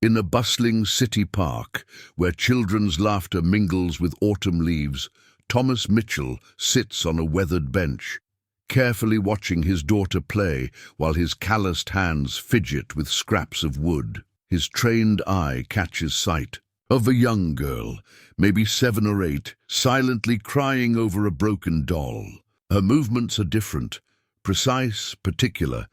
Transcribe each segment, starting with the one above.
In a bustling city park, where children's laughter mingles with autumn leaves, Thomas Mitchell sits on a weathered bench, carefully watching his daughter play while his calloused hands fidget with scraps of wood. His trained eye catches sight of a young girl, maybe 7 or 8, silently crying over a broken doll. Her movements are different, precise, particular,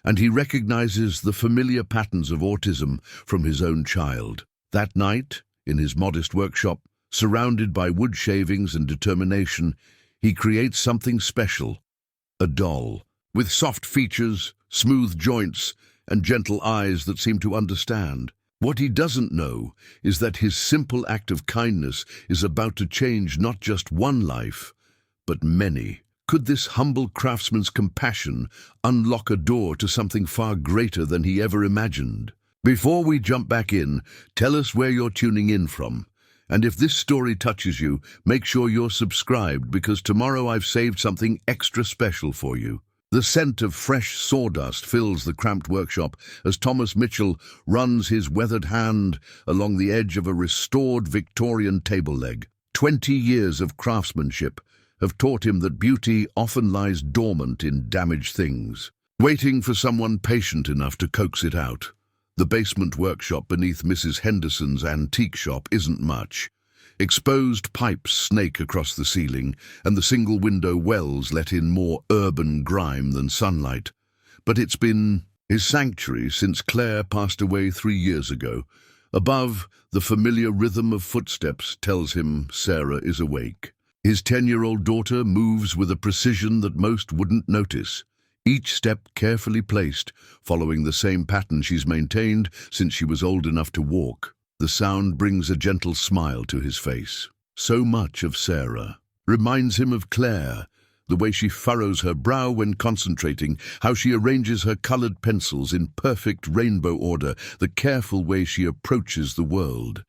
and he recognizes the familiar patterns of autism from his own child. That night, in his modest workshop, surrounded by wood shavings and determination, he creates something special. A doll, with soft features, smooth joints, and gentle eyes that seem to understand. What he doesn't know is that his simple act of kindness is about to change not just one life, but many. Could this humble craftsman's compassion unlock a door to something far greater than he ever imagined? Before we jump back in, tell us where you're tuning in from. And if this story touches you, make sure you're subscribed, because tomorrow I've saved something extra special for you. The scent of fresh sawdust fills the cramped workshop as Thomas Mitchell runs his weathered hand along the edge of a restored Victorian table leg. 20 years of craftsmanship have taught him that beauty often lies dormant in damaged things, waiting for someone patient enough to coax it out. The basement workshop beneath Mrs. Henderson's antique shop isn't much. Exposed pipes snake across the ceiling, and the single window wells let in more urban grime than sunlight. But it's been his sanctuary since Claire passed away 3 years ago. Above, the familiar rhythm of footsteps tells him Sarah is awake. His 10-year-old daughter moves with a precision that most wouldn't notice, each step carefully placed, following the same pattern she's maintained since she was old enough to walk. The sound brings a gentle smile to his face. So much of Sarah reminds him of Claire, the way she furrows her brow when concentrating, how she arranges her colored pencils in perfect rainbow order, the careful way she approaches the world.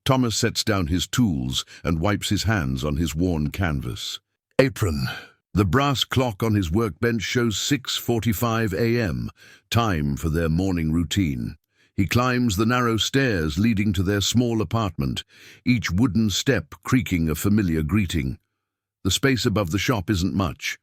Thomas sets down his tools and wipes his hands on his worn canvas. Apron. The brass clock on his workbench shows 6:45 a.m., time for their morning routine. He climbs the narrow stairs leading to their small apartment, each wooden step creaking a familiar greeting. The space above the shop isn't much.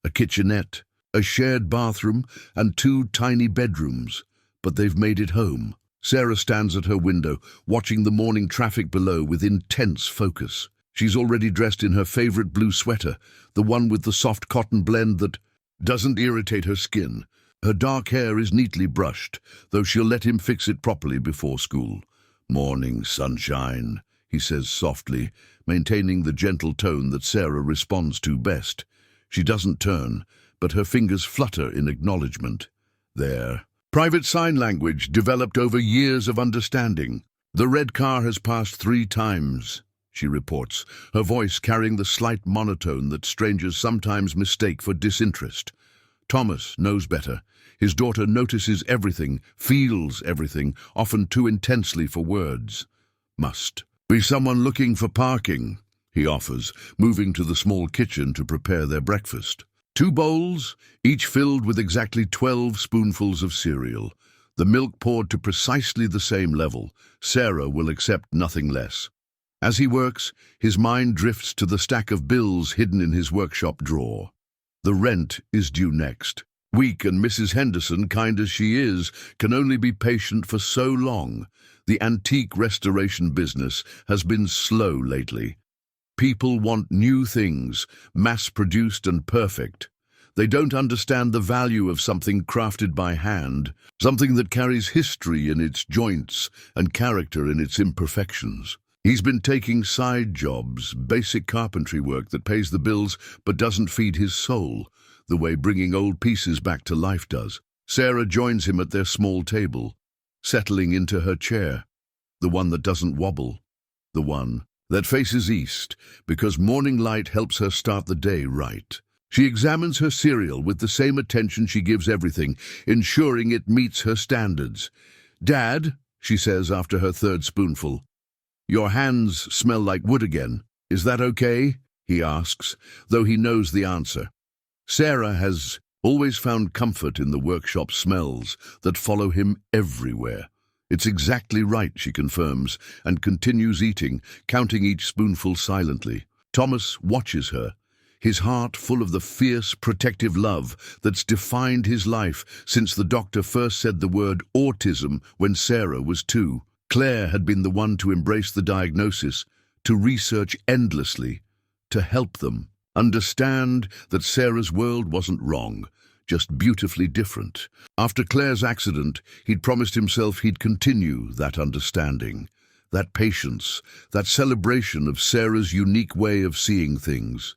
A kitchenette, a shared bathroom, and 2 tiny bedrooms, but they've made it home. Sarah stands at her window, watching the morning traffic below with intense focus. She's already dressed in her favorite blue sweater, the one with the soft cotton blend that doesn't irritate her skin. Her dark hair is neatly brushed, though she'll let him fix it properly before school. "Morning, sunshine," he says softly, maintaining the gentle tone that Sarah responds to best. She doesn't turn, but her fingers flutter in acknowledgement. There. Private sign language developed over years of understanding. "The red car has passed 3 times, she reports, her voice carrying the slight monotone that strangers sometimes mistake for disinterest. Thomas knows better. His daughter notices everything, feels everything, often too intensely for words. "Must be someone looking for parking," he offers, moving to the small kitchen to prepare their breakfast. 2 bowls, each filled with exactly 12 spoonfuls of cereal. The milk poured to precisely the same level. Sarah will accept nothing less. As he works, his mind drifts to the stack of bills hidden in his workshop drawer. The rent is due next. Weak, and Mrs. Henderson, kind as she is, can only be patient for so long. The antique restoration business has been slow lately. People want new things, mass-produced and perfect. They don't understand the value of something crafted by hand, something that carries history in its joints and character in its imperfections. He's been taking side jobs, basic carpentry work that pays the bills but doesn't feed his soul, the way bringing old pieces back to life does. Sarah joins him at their small table, settling into her chair, the one that doesn't wobble, the one that faces east, because morning light helps her start the day right. She examines her cereal with the same attention she gives everything, ensuring it meets her standards. "Dad," she says after her 3rd spoonful, "your hands smell like wood again. Is that okay?" he asks, though he knows the answer. Sarah has always found comfort in the workshop smells that follow him everywhere. It's exactly right, she confirms, and continues eating, counting each spoonful silently. Thomas watches her, his heart full of the fierce, protective love that's defined his life since the doctor first said the word autism when Sarah was 2. Claire had been the one to embrace the diagnosis, to research endlessly, to help them understand that Sarah's world wasn't wrong, just beautifully different. After Claire's accident, he'd promised himself he'd continue that understanding, that patience, that celebration of Sarah's unique way of seeing things.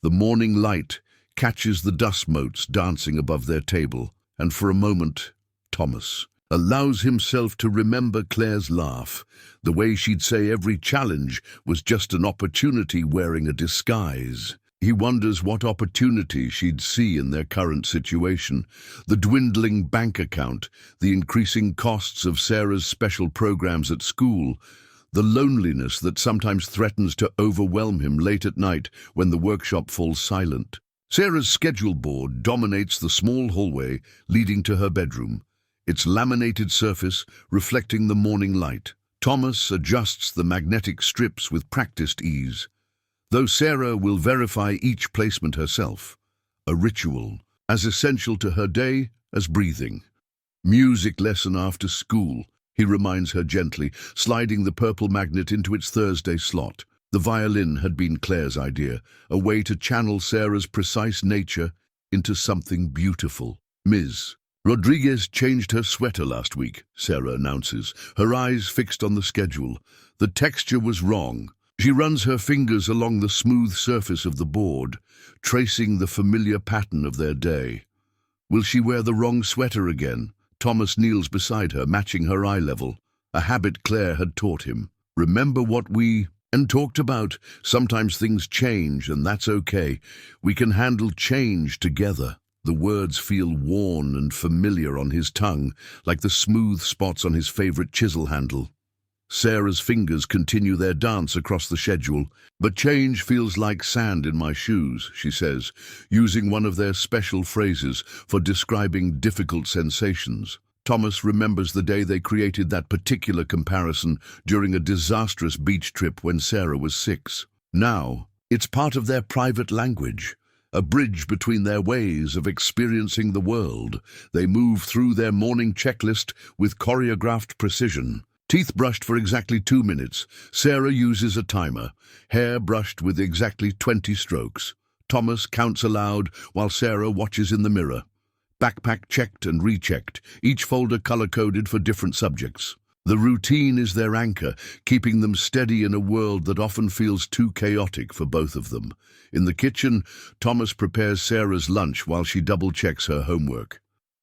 The morning light catches the dust motes dancing above their table, and for a moment, Thomas allows himself to remember Claire's laugh, the way she'd say every challenge was just an opportunity wearing a disguise. He wonders what opportunity she'd see in their current situation, the dwindling bank account, the increasing costs of Sarah's special programs at school, the loneliness that sometimes threatens to overwhelm him late at night when the workshop falls silent. Sarah's schedule board dominates the small hallway leading to her bedroom, its laminated surface reflecting the morning light. Thomas adjusts the magnetic strips with practiced ease, though Sarah will verify each placement herself, a ritual as essential to her day as breathing. Music lesson after school, he reminds her gently, sliding the purple magnet into its Thursday slot. The violin had been Claire's idea, a way to channel Sarah's precise nature into something beautiful. Ms. Rodriguez changed her sweater last week, Sarah announces, her eyes fixed on the schedule. The texture was wrong. She runs her fingers along the smooth surface of the board, tracing the familiar pattern of their day. Will she wear the wrong sweater again? Thomas kneels beside her, matching her eye level, a habit Claire had taught him. Remember what we talked about. Sometimes things change, and that's okay. We can handle change together. The words feel worn and familiar on his tongue, like the smooth spots on his favorite chisel handle. Sarah's fingers continue their dance across the schedule. But change feels like sand in my shoes, she says, using one of their special phrases for describing difficult sensations. Thomas remembers the day they created that particular comparison during a disastrous beach trip when Sarah was 6. Now, it's part of their private language, a bridge between their ways of experiencing the world. They move through their morning checklist with choreographed precision. Teeth brushed for exactly 2 minutes. Sarah uses a timer. Hair brushed with exactly 20 strokes. Thomas counts aloud while Sarah watches in the mirror. Backpack checked and rechecked, each folder color-coded for different subjects. The routine is their anchor, keeping them steady in a world that often feels too chaotic for both of them. In the kitchen, Thomas prepares Sarah's lunch while she double-checks her homework.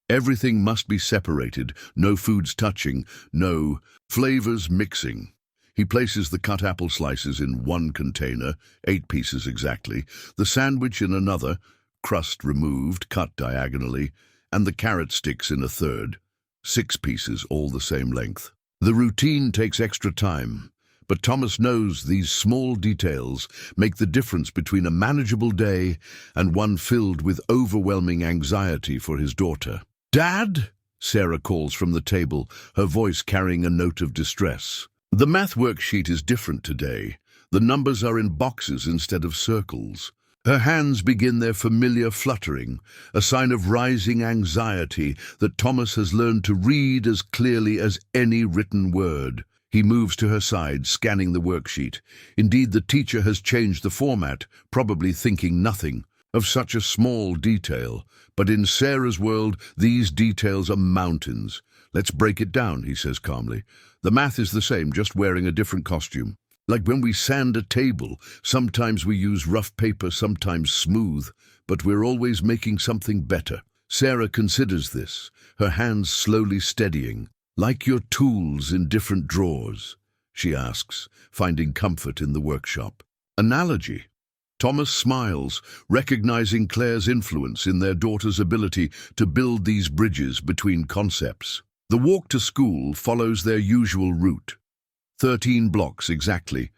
Everything must be separated, no foods touching, no flavors mixing. He places the cut apple slices in one container, 8 pieces exactly, the sandwich in another, crust removed, cut diagonally, and the carrot sticks in a third, 6 pieces, all the same length. The routine takes extra time, but Thomas knows these small details make the difference between a manageable day and one filled with overwhelming anxiety for his daughter. "Dad?" Sarah calls from the table, her voice carrying a note of distress. The math worksheet is different today. The numbers are in boxes instead of circles. Her hands begin their familiar fluttering, a sign of rising anxiety that Thomas has learned to read as clearly as any written word. He moves to her side, scanning the worksheet. Indeed, the teacher has changed the format, probably thinking nothing of such a small detail. But in Sarah's world, these details are mountains. "Let's break it down," he says calmly. "The math is the same, just wearing a different costume. Like when we sand a table, sometimes we use rough paper, sometimes smooth, but we're always making something better." Sarah considers this, her hands slowly steadying. "Like your tools in different drawers?" she asks, finding comfort in the workshop. "Analogy." Thomas smiles, recognizing Claire's influence in their daughter's ability to build these bridges between concepts. The walk to school follows their usual route, 13 blocks exactly,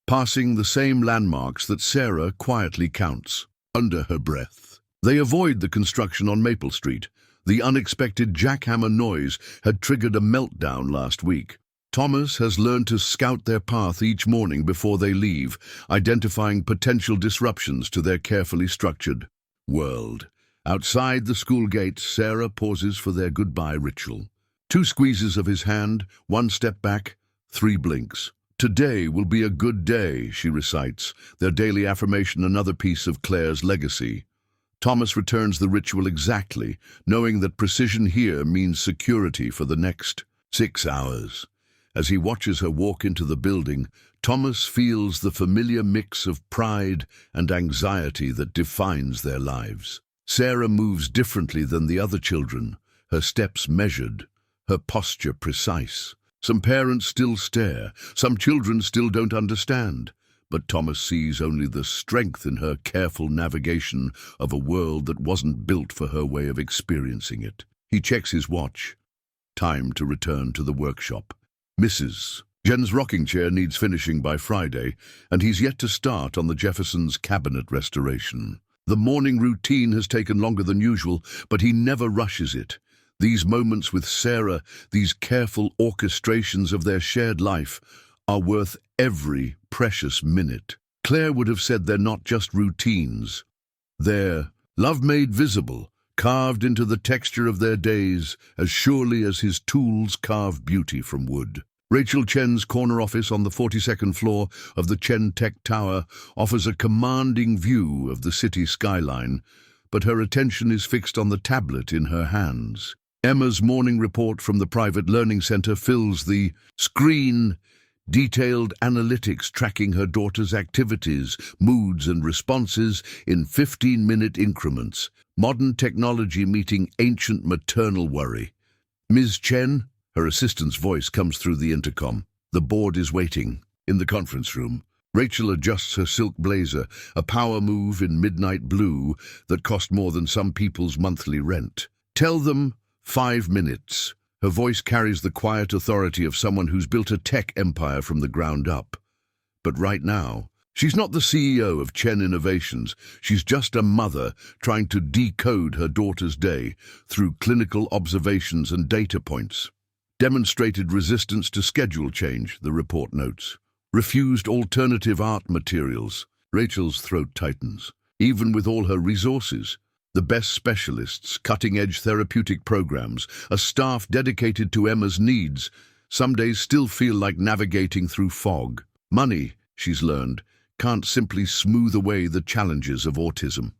passing the same landmarks that Sarah quietly counts, under her breath. They avoid the construction on Maple Street, The unexpected jackhammer noise had triggered a meltdown last week. Thomas has learned to scout their path each morning before they leave, identifying potential disruptions to their carefully structured world. Outside the school gate, Sarah pauses for their goodbye ritual. 2 squeezes of his hand, 1 step back, 3 blinks. "Today will be a good day," she recites, their daily affirmation, another piece of Claire's legacy. Thomas returns the ritual exactly, knowing that precision here means security for the next 6 hours. As he watches her walk into the building, Thomas feels the familiar mix of pride and anxiety that defines their lives. Sarah moves differently than the other children, her steps measured, her posture precise. Some parents still stare, some children still don't understand, but Thomas sees only the strength in her careful navigation of a world that wasn't built for her way of experiencing it. He checks his watch. Time to return to the workshop. Mrs. Jen's rocking chair needs finishing by Friday, and he's yet to start on the Jefferson's cabinet restoration. The morning routine has taken longer than usual, but he never rushes it. These moments with Sarah, these careful orchestrations of their shared life, are worth every precious minute. Claire would have said they're not just routines. They're love made visible, carved into the texture of their days, as surely as his tools carve beauty from wood. Rachel Chen's corner office on the 42nd floor of the Chen Tech Tower offers a commanding view of the city skyline, but her attention is fixed on the tablet in her hands. Emma's morning report from the private learning center fills the screen, detailed analytics tracking her daughter's activities, moods and responses in 15-minute increments. Modern technology meeting ancient maternal worry. "Ms. Chen?" Her assistant's voice comes through the intercom. The board is waiting. In the conference room, Rachel adjusts her silk blazer, a power move in midnight blue that cost more than some people's monthly rent. "Tell them 5 minutes." Her voice carries the quiet authority of someone who's built a tech empire from the ground up. But right now, she's not the CEO of Chen Innovations. She's just a mother trying to decode her daughter's day through clinical observations and data points. Demonstrated resistance to schedule change, the report notes. Refused alternative art materials. Rachel's throat tightens. Even with all her resources, the best specialists, cutting-edge therapeutic programs, a staff dedicated to Emma's needs, some days still feel like navigating through fog. Money, she's learned, can't simply smooth away the challenges of autism.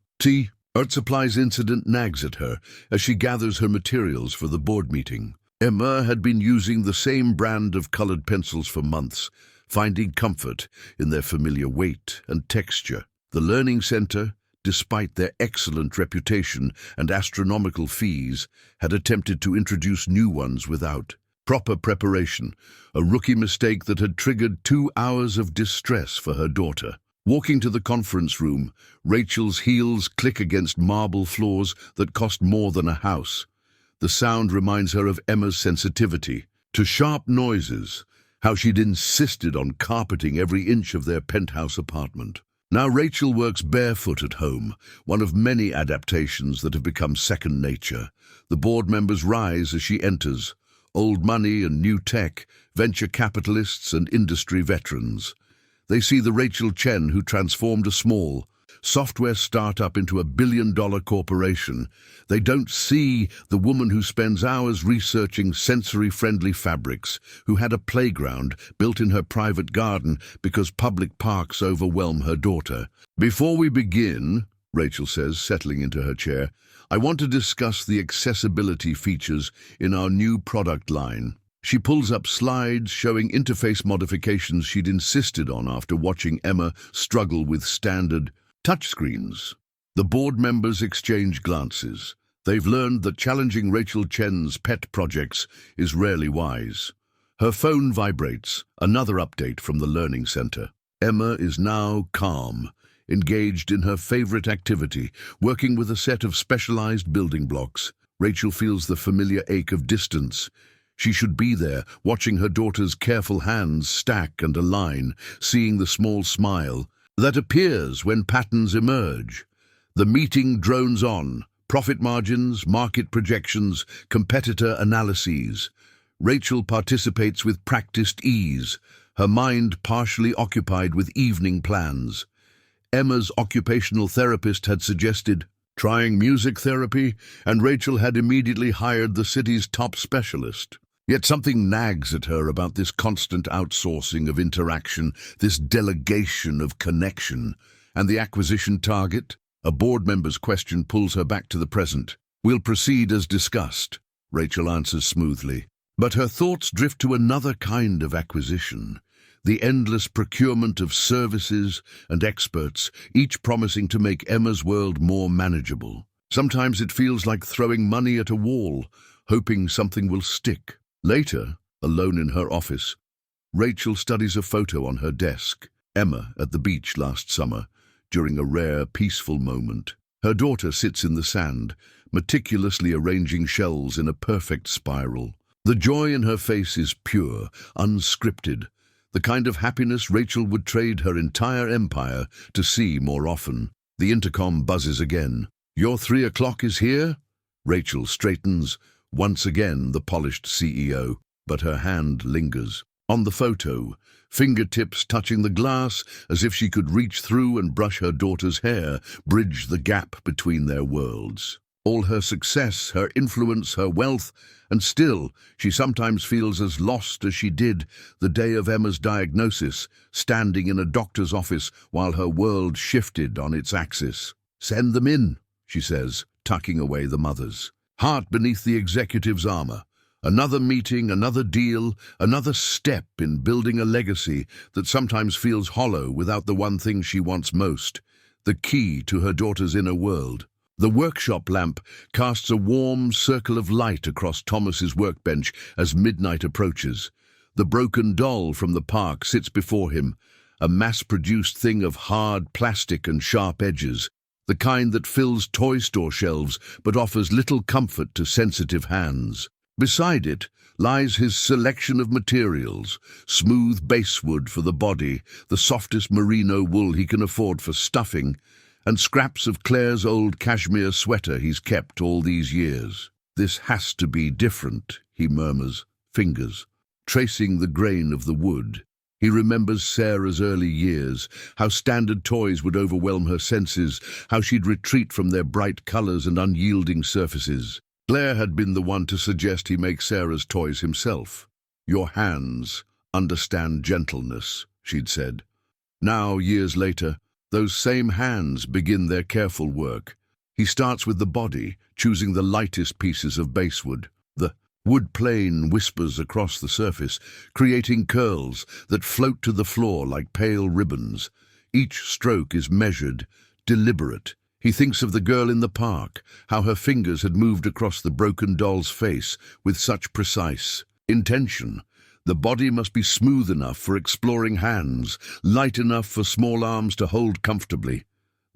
Art supplies incident nags at her as she gathers her materials for the board meeting. Emma had been using the same brand of colored pencils for months, finding comfort in their familiar weight and texture. The Learning Center, despite their excellent reputation and astronomical fees, had attempted to introduce new ones without proper preparation, a rookie mistake that had triggered 2 hours of distress for her daughter. Walking to the conference room, Rachel's heels click against marble floors that cost more than a house. The sound reminds her of Emma's sensitivity to sharp noises, how she'd insisted on carpeting every inch of their penthouse apartment. Now Rachel works barefoot at home, one of many adaptations that have become second nature. The board members rise as she enters, old money and new tech, venture capitalists and industry veterans. They see the Rachel Chen who transformed a small software startup into a billion-dollar corporation. They don't see the woman who spends hours researching sensory-friendly fabrics, who had a playground built in her private garden because public parks overwhelm her daughter. "Before we begin," Rachel says, settling into her chair, "I want to discuss the accessibility features in our new product line." She pulls up slides showing interface modifications she'd insisted on after watching Emma struggle with standard touchscreens. The board members exchange glances. They've learned that challenging Rachel Chen's pet projects is rarely wise. Her phone vibrates, another update from the Learning Center. Emma is now calm, engaged in her favorite activity, working with a set of specialized building blocks. Rachel feels the familiar ache of distance. She should be there, watching her daughter's careful hands stack and align, seeing the small smile that appears when patterns emerge. The meeting drones on, Profit margins, market projections, competitor analyses. Rachel participates with practiced ease, her mind partially occupied with evening plans. Emma's occupational therapist had suggested trying music therapy, and Rachel had immediately hired the city's top specialist. Yet something nags at her about this constant outsourcing of interaction, this delegation of connection. And the acquisition target? A board member's question pulls her back to the present. "We'll proceed as discussed," Rachel answers smoothly. But her thoughts drift to another kind of acquisition. The endless procurement of services and experts, each promising to make Emma's world more manageable. Sometimes it feels like throwing money at a wall, hoping something will stick. Later, alone in her office, Rachel studies a photo on her desk. Emma at the beach last summer, during a rare, peaceful moment. Her daughter sits in the sand, meticulously arranging shells in a perfect spiral. The joy in her face is pure, unscripted, the kind of happiness Rachel would trade her entire empire to see more often. The intercom buzzes again. "Your 3 o'clock is here?" Rachel straightens, once again the polished CEO, but her hand lingers. On the photo, fingertips touching the glass as if she could reach through and brush her daughter's hair, bridge the gap between their worlds. All her success, her influence, her wealth, and still she sometimes feels as lost as she did the day of Emma's diagnosis, standing in a doctor's office while her world shifted on its axis. "Send them in," she says, tucking away the mothers. Heart beneath the executive's armor. Another meeting, another deal, another step in building a legacy that sometimes feels hollow without the one thing she wants most, the key to her daughter's inner world. The workshop lamp casts a warm circle of light across Thomas's workbench as midnight approaches. The broken doll from the park sits before him, a mass-produced thing of hard plastic and sharp edges, the kind that fills toy store shelves but offers little comfort to sensitive hands. Beside it lies his selection of materials, smooth basswood for the body, the softest merino wool he can afford for stuffing, and scraps of Claire's old cashmere sweater he's kept all these years. "This has to be different," he murmurs, fingers tracing the grain of the wood. He remembers Sarah's early years, how standard toys would overwhelm her senses, how she'd retreat from their bright colors and unyielding surfaces. Claire had been the one to suggest he make Sarah's toys himself. "Your hands understand gentleness," she'd said. Now, years later, those same hands begin their careful work. He starts with the body, choosing the lightest pieces of basswood. The wood plane whispers across the surface, creating curls that float to the floor like pale ribbons. Each stroke is measured, deliberate. He thinks of the girl in the park, how her fingers had moved across the broken doll's face with such precise intention. The body must be smooth enough for exploring hands, light enough for small arms to hold comfortably.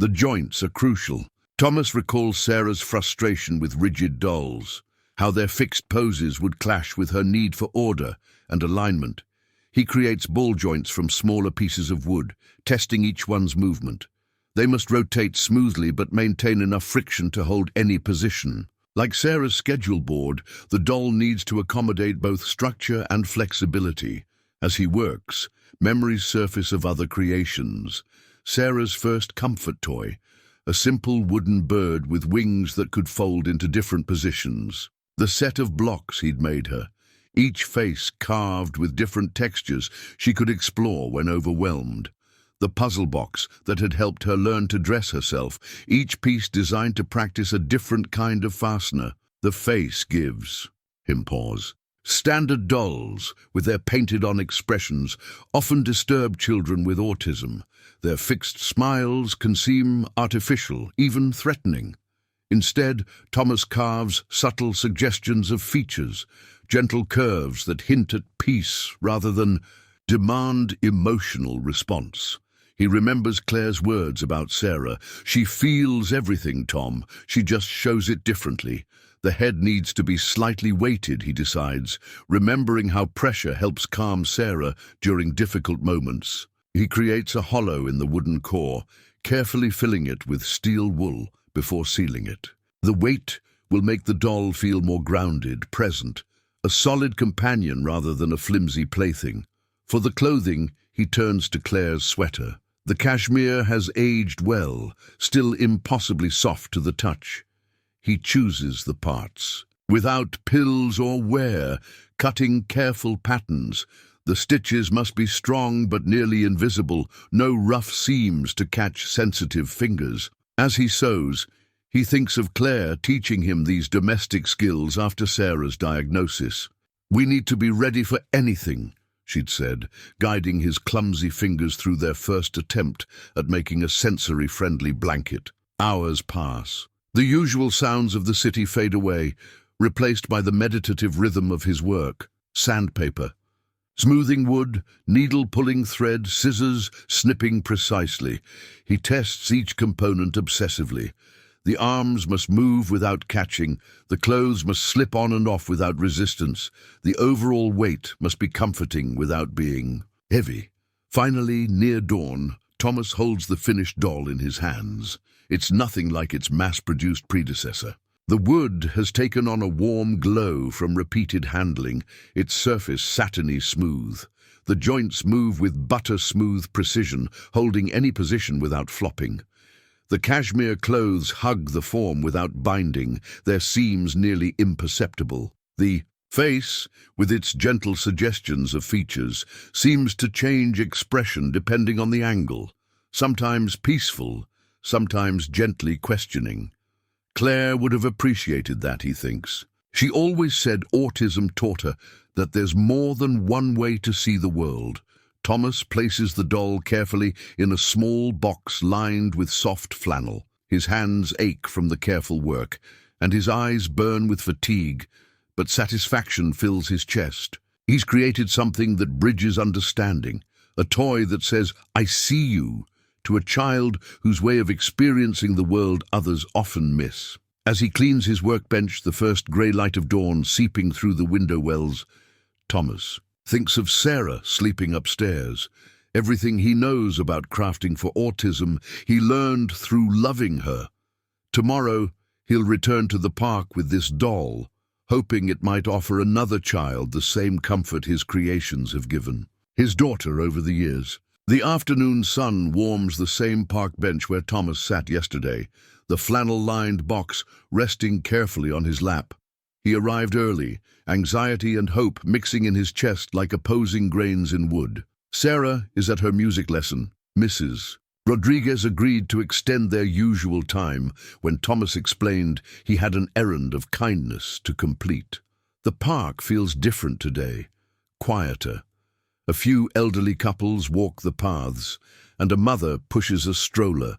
The joints are crucial. Thomas recalls Sarah's frustration with rigid dolls, how their fixed poses would clash with her need for order and alignment. He creates ball joints from smaller pieces of wood, testing each one's movement. They must rotate smoothly but maintain enough friction to hold any position. Like Sarah's schedule board, the doll needs to accommodate both structure and flexibility. As he works, memories surface of other creations. Sarah's first comfort toy, a simple wooden bird with wings that could fold into different positions. The set of blocks he'd made her, each face carved with different textures she could explore when overwhelmed. The puzzle box that had helped her learn to dress herself, each piece designed to practice a different kind of fastener. The face gives him pause. Standard dolls, with their painted-on expressions, often disturb children with autism. Their fixed smiles can seem artificial, even threatening. Instead, Thomas carves subtle suggestions of features, gentle curves that hint at peace rather than demand emotional response. He remembers Claire's words about Sarah. "She feels everything, Tom. She just shows it differently." The head needs to be slightly weighted, he decides, remembering how pressure helps calm Sarah during difficult moments. He creates a hollow in the wooden core, carefully filling it with steel wool before sealing it. The weight will make the doll feel more grounded, present, a solid companion rather than a flimsy plaything. For the clothing, he turns to Claire's sweater. The cashmere has aged well, still impossibly soft to the touch. He chooses the parts. Without pills or wear, cutting careful patterns. The stitches must be strong but nearly invisible, no rough seams to catch sensitive fingers. As he sews, he thinks of Claire teaching him these domestic skills after Sarah's diagnosis. "We need to be ready for anything," she'd said, guiding his clumsy fingers through their first attempt at making a sensory-friendly blanket. Hours pass. The usual sounds of the city fade away, replaced by the meditative rhythm of his work. Sandpaper. Smoothing wood, needle pulling thread, scissors snipping precisely. He tests each component obsessively. The arms must move without catching, the clothes must slip on and off without resistance, the overall weight must be comforting without being heavy. Finally, near dawn, Thomas holds the finished doll in his hands. It's nothing like its mass-produced predecessor. The wood has taken on a warm glow from repeated handling, its surface satiny smooth. The joints move with butter-smooth precision, holding any position without flopping. The cashmere clothes hug the form without binding, their seams nearly imperceptible. The face, with its gentle suggestions of features, seems to change expression depending on the angle, sometimes peaceful, sometimes gently questioning. Claire would have appreciated that, he thinks. She always said autism taught her that there's more than one way to see the world. Thomas places the doll carefully in a small box lined with soft flannel. His hands ache from the careful work, and his eyes burn with fatigue, but satisfaction fills his chest. He's created something that bridges understanding, a toy that says, "I see you," to a child whose way of experiencing the world others often miss. As he cleans his workbench, the first grey light of dawn seeping through the window wells, Thomas thinks of Sarah sleeping upstairs. Everything he knows about crafting for autism, he learned through loving her. Tomorrow, he'll return to the park with this doll, hoping it might offer another child the same comfort his creations have given. His daughter over the years. The afternoon sun warms the same park bench where Thomas sat yesterday, the flannel-lined box resting carefully on his lap. He arrived early, anxiety and hope mixing in his chest like opposing grains in wood. Sarah is at her music lesson. Mrs. Rodriguez agreed to extend their usual time when Thomas explained he had an errand of kindness to complete. The park feels different today, quieter. A few elderly couples walk the paths, and a mother pushes a stroller,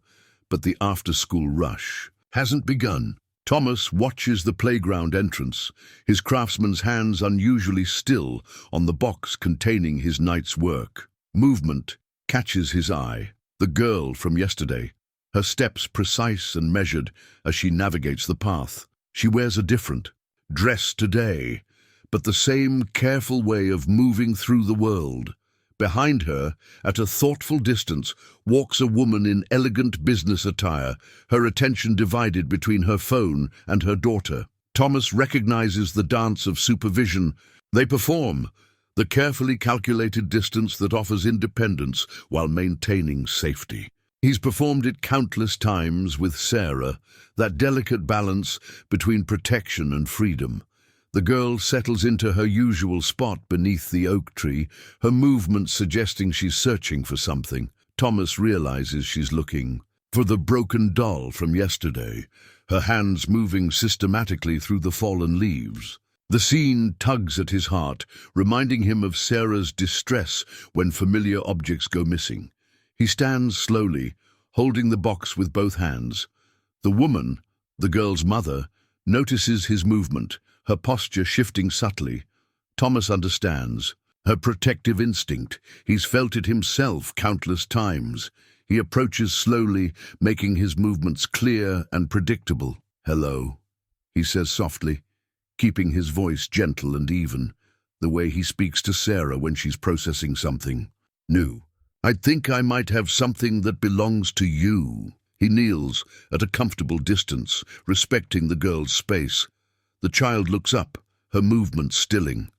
but the after-school rush hasn't begun. Thomas watches the playground entrance, his craftsman's hands unusually still on the box containing his night's work. Movement catches his eye. The girl from yesterday, her steps precise and measured as she navigates the path. She wears a different dress today, but the same careful way of moving through the world. Behind her, at a thoughtful distance, walks a woman in elegant business attire, her attention divided between her phone and her daughter. Thomas recognizes the dance of supervision. They perform, the carefully calculated distance that offers independence while maintaining safety. He's performed it countless times with Sarah, that delicate balance between protection and freedom. The girl settles into her usual spot beneath the oak tree, her movements suggesting she's searching for something. Thomas realizes she's looking for the broken doll from yesterday, her hands moving systematically through the fallen leaves. The scene tugs at his heart, reminding him of Sarah's distress when familiar objects go missing. He stands slowly, holding the box with both hands. The woman, the girl's mother, notices his movement, her posture shifting subtly. Thomas understands. Her protective instinct. He's felt it himself countless times. He approaches slowly, making his movements clear and predictable. "Hello," he says softly, keeping his voice gentle and even, the way he speaks to Sarah when she's processing something new. "I think I might have something that belongs to you." He kneels at a comfortable distance, respecting the girl's space. The child looks up, her movements stilling.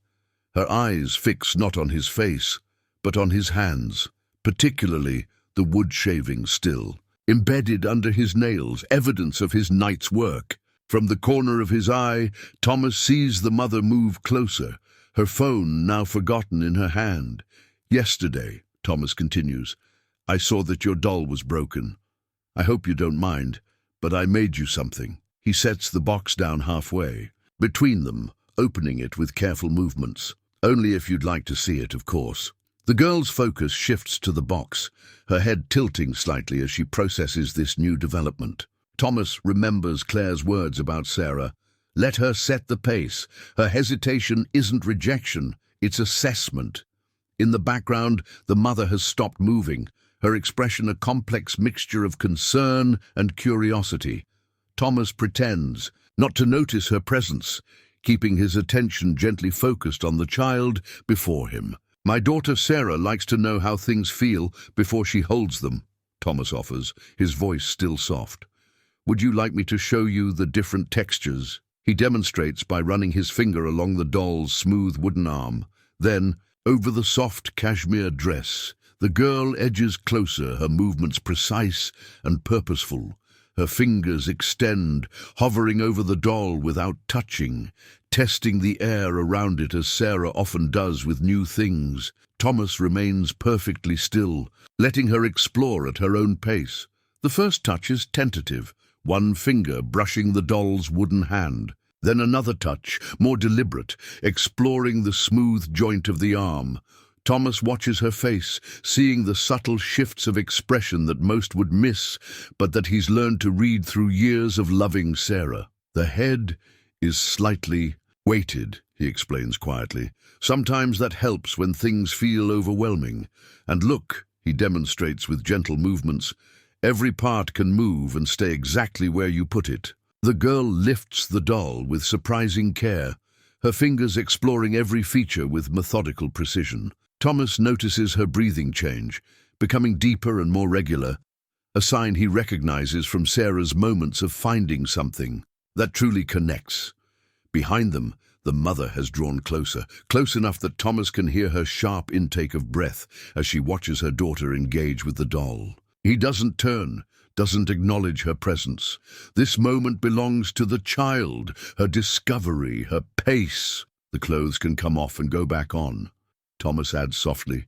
Her eyes fix not on his face, but on his hands, particularly the wood shavings still, embedded under his nails, evidence of his night's work. From the corner of his eye, Thomas sees the mother move closer, her phone now forgotten in her hand. "Yesterday," Thomas continues, "I saw that your doll was broken. I hope you don't mind, but I made you something." He sets the box down halfway, between them, opening it with careful movements. "Only if you'd like to see it, of course." The girl's focus shifts to the box, her head tilting slightly as she processes this new development. Thomas remembers Claire's words about Sarah. Let her set the pace. Her hesitation isn't rejection, it's assessment. In the background, the mother has stopped moving, her expression a complex mixture of concern and curiosity. Thomas pretends not to notice her presence, keeping his attention gently focused on the child before him. "My daughter Sarah likes to know how things feel before she holds them," Thomas offers, his voice still soft. "Would you like me to show you the different textures?" He demonstrates by running his finger along the doll's smooth wooden arm. Then, over the soft cashmere dress, the girl edges closer, her movements precise and purposeful. Her fingers extend, hovering over the doll without touching, testing the air around it as Sarah often does with new things. Thomas remains perfectly still, letting her explore at her own pace. The first touch is tentative, one finger brushing the doll's wooden hand. Then another touch, more deliberate, exploring the smooth joint of the arm. Thomas watches her face, seeing the subtle shifts of expression that most would miss, but that he's learned to read through years of loving Sarah. The head is slightly weighted, he explains quietly. Sometimes that helps when things feel overwhelming. And look, he demonstrates with gentle movements, every part can move and stay exactly where you put it. The girl lifts the doll with surprising care, her fingers exploring every feature with methodical precision. Thomas notices her breathing change, becoming deeper and more regular, a sign he recognizes from Sarah's moments of finding something that truly connects. Behind them, the mother has drawn closer, close enough that Thomas can hear her sharp intake of breath as she watches her daughter engage with the doll. He doesn't turn, doesn't acknowledge her presence. This moment belongs to the child, her discovery, her pace. The clothes can come off and go back on. Thomas adds softly,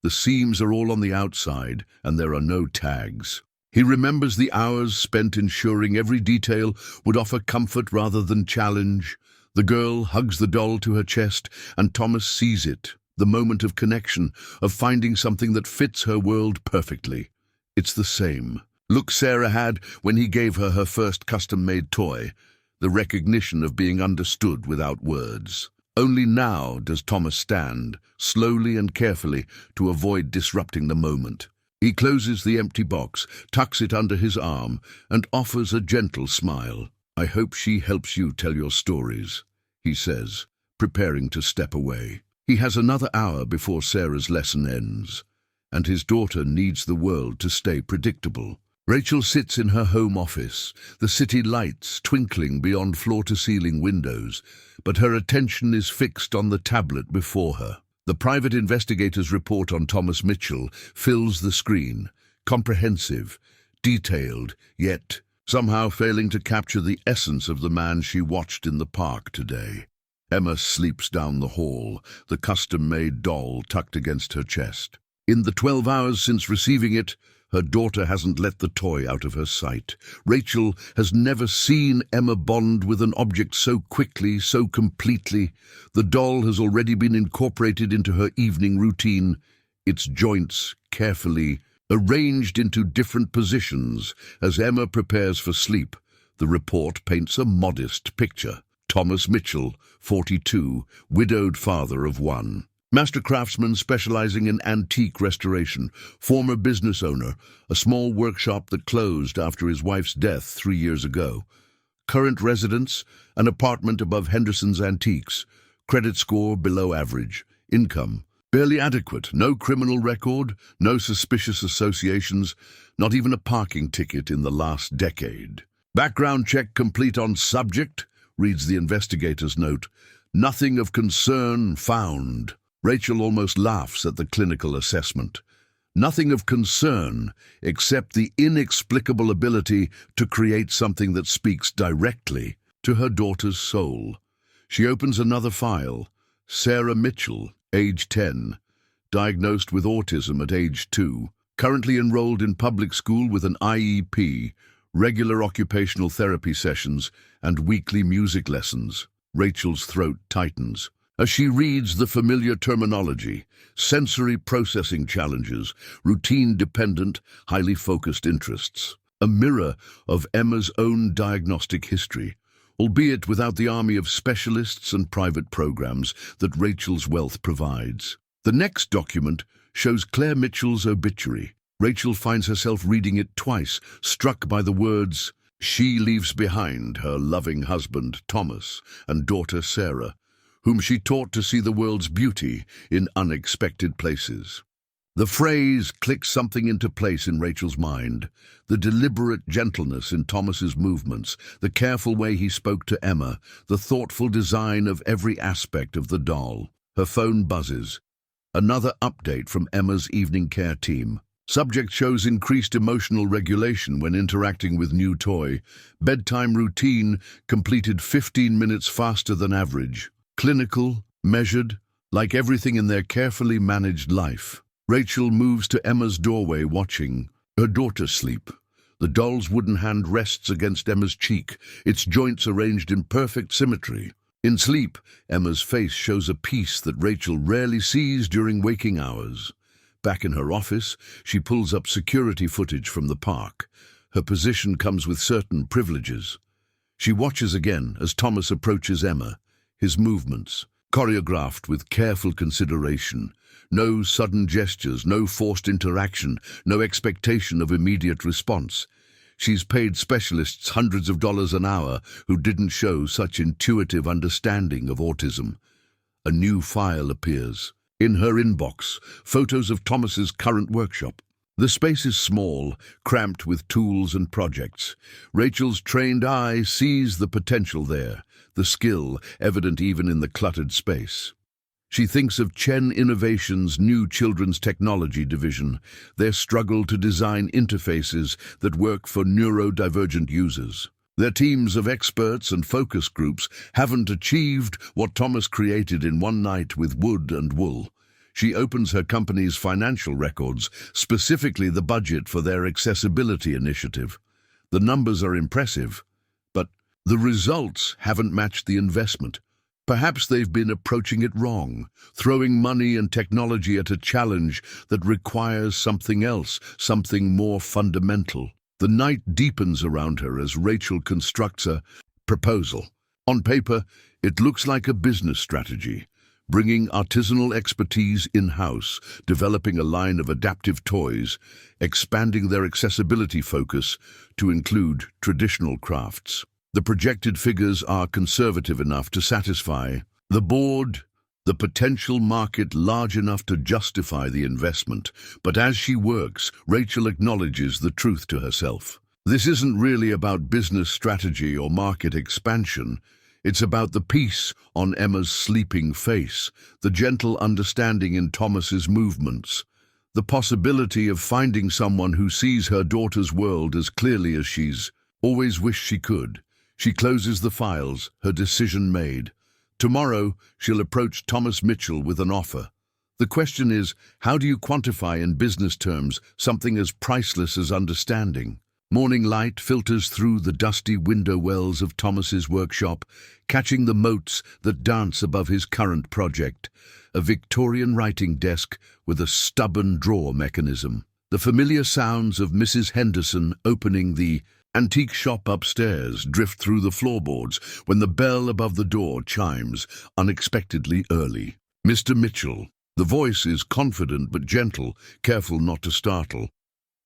"The seams are all on the outside, and there are no tags." He remembers the hours spent ensuring every detail would offer comfort rather than challenge. The girl hugs the doll to her chest, and Thomas sees it, the moment of connection, of finding something that fits her world perfectly. It's the same look Sarah had when he gave her her first custom-made toy, the recognition of being understood without words. Only now does Thomas stand, slowly and carefully, to avoid disrupting the moment. He closes the empty box, tucks it under his arm, and offers a gentle smile. "I hope she helps you tell your stories," he says, preparing to step away. He has another hour before Sarah's lesson ends, and his daughter needs the world to stay predictable. Rachel sits in her home office, the city lights twinkling beyond floor-to-ceiling windows, but her attention is fixed on the tablet before her. The private investigator's report on Thomas Mitchell fills the screen, comprehensive, detailed, yet somehow failing to capture the essence of the man she watched in the park today. Emma sleeps down the hall, the custom-made doll tucked against her chest. In the 12 hours since receiving it, her daughter hasn't let the toy out of her sight. Rachel has never seen Emma bond with an object so quickly, so completely. The doll has already been incorporated into her evening routine, its joints carefully arranged into different positions. As Emma prepares for sleep, the report paints a modest picture. Thomas Mitchell, 42, widowed father of one. Master craftsman specializing in antique restoration, former business owner, a small workshop that closed after his wife's death 3 years ago. Current residence, an apartment above Henderson's Antiques. Credit score below average. Income, Barely adequate, no criminal record, no suspicious associations, not even a parking ticket in the last decade. Background check complete on subject, reads the investigator's note. Nothing of concern found. Rachel almost laughs at the clinical assessment. Nothing of concern except the inexplicable ability to create something that speaks directly to her daughter's soul. She opens another file. Sarah Mitchell, age 10, diagnosed with autism at age 2, currently enrolled in public school with an IEP, regular occupational therapy sessions, and weekly music lessons. Rachel's throat tightens as she reads the familiar terminology: sensory processing challenges, routine-dependent, highly focused interests. A mirror of Emma's own diagnostic history, albeit without the army of specialists and private programs that Rachel's wealth provides. The next document shows Claire Mitchell's obituary. Rachel finds herself reading it twice, struck by the words, "She leaves behind her loving husband, Thomas, and daughter, Sarah, whom she taught to see the world's beauty in unexpected places." The phrase clicks something into place in Rachel's mind. The deliberate gentleness in Thomas's movements, the careful way he spoke to Emma, the thoughtful design of every aspect of the doll. Her phone buzzes. Another update from Emma's evening care team. Subject shows increased emotional regulation when interacting with new toy. Bedtime routine completed 15 minutes faster than average. Clinical, measured, like everything in their carefully managed life. Rachel moves to Emma's doorway watching her daughter sleep. The doll's wooden hand rests against Emma's cheek, its joints arranged in perfect symmetry. In sleep, Emma's face shows a peace that Rachel rarely sees during waking hours. Back in her office, she pulls up security footage from the park. Her position comes with certain privileges. She watches again as Thomas approaches Emma, his movements choreographed with careful consideration. No sudden gestures, no forced interaction, no expectation of immediate response. She's paid specialists hundreds of dollars an hour who didn't show such intuitive understanding of autism. A new file appears. In her inbox, photos of Thomas's current workshop. The space is small, cramped with tools and projects. Rachel's trained eye sees the potential there, the skill evident even in the cluttered space. She thinks of Chen Innovations' new children's technology division, their struggle to design interfaces that work for neurodivergent users. Their teams of experts and focus groups haven't achieved what Thomas created in one night with wood and wool. She opens her company's financial records, specifically the budget for their accessibility initiative. The numbers are impressive, but the results haven't matched the investment. Perhaps they've been approaching it wrong, throwing money and technology at a challenge that requires something else, something more fundamental. The night deepens around her as Rachel constructs a proposal. On paper, it looks like a business strategy, bringing artisanal expertise in-house, developing a line of adaptive toys, expanding their accessibility focus to include traditional crafts. The projected figures are conservative enough to satisfy the board, the potential market large enough to justify the investment. But as she works, Rachel acknowledges the truth to herself. This isn't really about business strategy or market expansion. It's about the peace on Emma's sleeping face, the gentle understanding in Thomas's movements, the possibility of finding someone who sees her daughter's world as clearly as she's always wished she could. She closes the files, her decision made. Tomorrow, she'll approach Thomas Mitchell with an offer. The question is, how do you quantify in business terms something as priceless as understanding? Morning light filters through the dusty window wells of Thomas's workshop, catching the motes that dance above his current project, a Victorian writing desk with a stubborn drawer mechanism. The familiar sounds of Mrs. Henderson opening the antique shop upstairs drift through the floorboards when the bell above the door chimes unexpectedly early. Mr. Mitchell. The voice is confident but gentle, careful not to startle.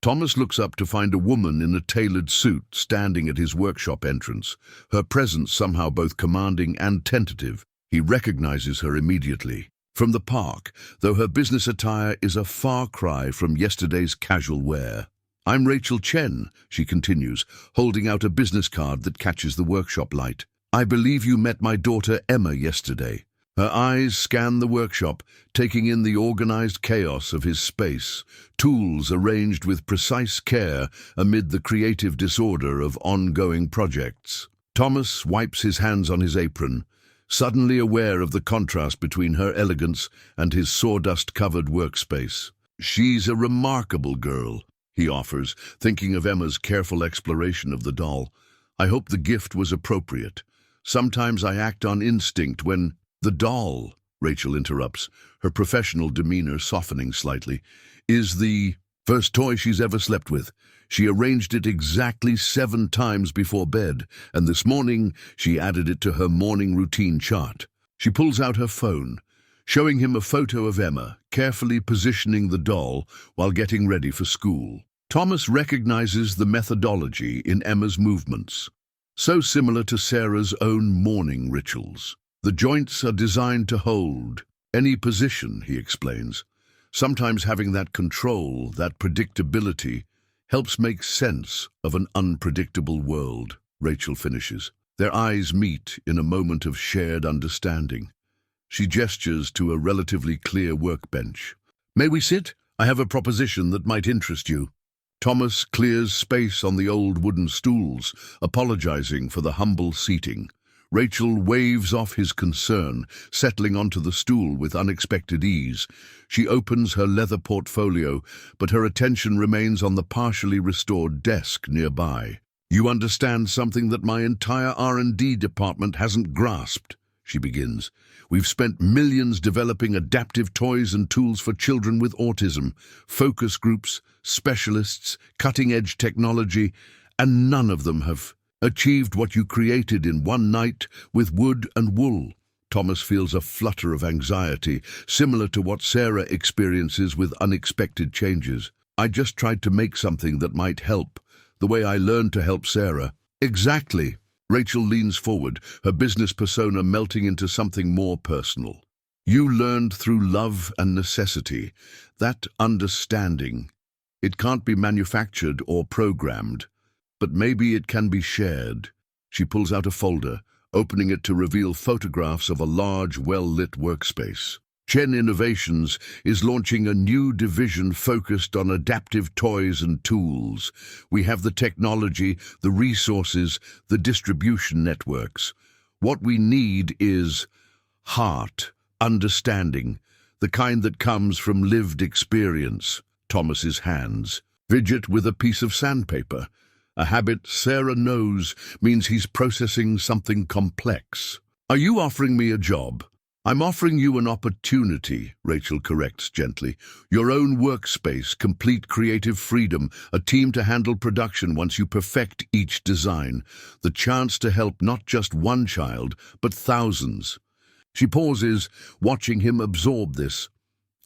Thomas looks up to find a woman in a tailored suit standing at his workshop entrance, her presence somehow both commanding and tentative. He recognizes her immediately. from the park, though her business attire is a far cry from yesterday's casual wear. "I'm Rachel Chen," she continues, holding out a business card that catches the workshop light. "I believe you met my daughter Emma yesterday." Her eyes scan the workshop, taking in the organized chaos of his space, tools arranged with precise care amid the creative disorder of ongoing projects. Thomas wipes his hands on his apron, suddenly aware of the contrast between her elegance and his sawdust-covered workspace. "She's a remarkable girl," he offers, thinking of Emma's careful exploration of the doll. "I hope the gift was appropriate. Sometimes I act on instinct when—" "The doll," Rachel interrupts, her professional demeanor softening slightly, "is the first toy she's ever slept with. She arranged it exactly 7 times before bed, and this morning she added it to her morning routine chart." She pulls out her phone, showing him a photo of Emma, carefully positioning the doll while getting ready for school. Thomas recognizes the methodology in Emma's movements, so similar to Sarah's own morning rituals. "The joints are designed to hold any position," he explains. "Sometimes having that control, that predictability, helps make sense of an unpredictable world," Rachel finishes. Their eyes meet in a moment of shared understanding. She gestures to a relatively clear workbench. "May we sit? I have a proposition that might interest you." Thomas clears space on the old wooden stools, apologizing for the humble seating. Rachel waves off his concern, settling onto the stool with unexpected ease. She opens her leather portfolio, but her attention remains on the partially restored desk nearby. "You understand something that my entire R&D department hasn't grasped," she begins. "We've spent millions developing adaptive toys and tools for children with autism, focus groups, specialists, cutting-edge technology, and none of them have achieved what you created in one night with wood and wool." Thomas feels a flutter of anxiety, similar to what Sarah experiences with unexpected changes. "I just tried to make something that might help, the way I learned to help Sarah." "Exactly." Rachel leans forward, her business persona melting into something more personal. "You learned through love and necessity. That understanding. It can't be manufactured or programmed. But maybe it can be shared." She pulls out a folder, opening it to reveal photographs of a large, well-lit workspace. Chen Innovations is launching a new division focused on adaptive toys and tools. "We have the technology, the resources, the distribution networks. What we need is heart, understanding, the kind that comes from lived experience." Thomas's hands fidget with a piece of sandpaper. A habit Sarah knows means he's processing something complex. "Are you offering me a job?" "I'm offering you an opportunity," Rachel corrects gently. "Your own workspace, complete creative freedom, a team to handle production once you perfect each design. The chance to help not just one child, but thousands." She pauses, watching him absorb this.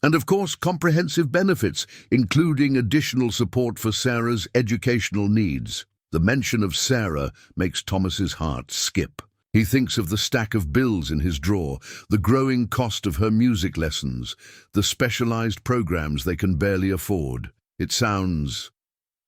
"And of course, comprehensive benefits, including additional support for Sarah's educational needs." The mention of Sarah makes Thomas's heart skip. He thinks of the stack of bills in his drawer, the growing cost of her music lessons, the specialized programs they can barely afford. It sounds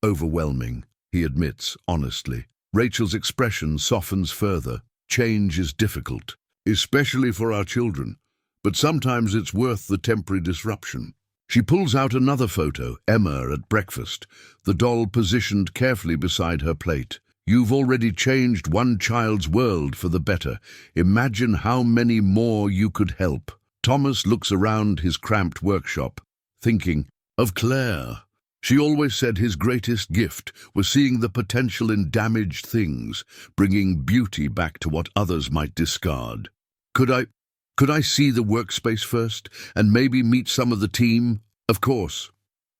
overwhelming, he admits honestly. Rachel's expression softens further. "Change is difficult, especially for our children. But sometimes it's worth the temporary disruption." She pulls out another photo, Emma at breakfast, the doll positioned carefully beside her plate. "You've already changed one child's world for the better. Imagine how many more you could help." Thomas looks around his cramped workshop, thinking of Claire. She always said his greatest gift was seeing the potential in damaged things, bringing beauty back to what others might discard. Could I see the workspace first, and maybe meet some of the team?" "Of course."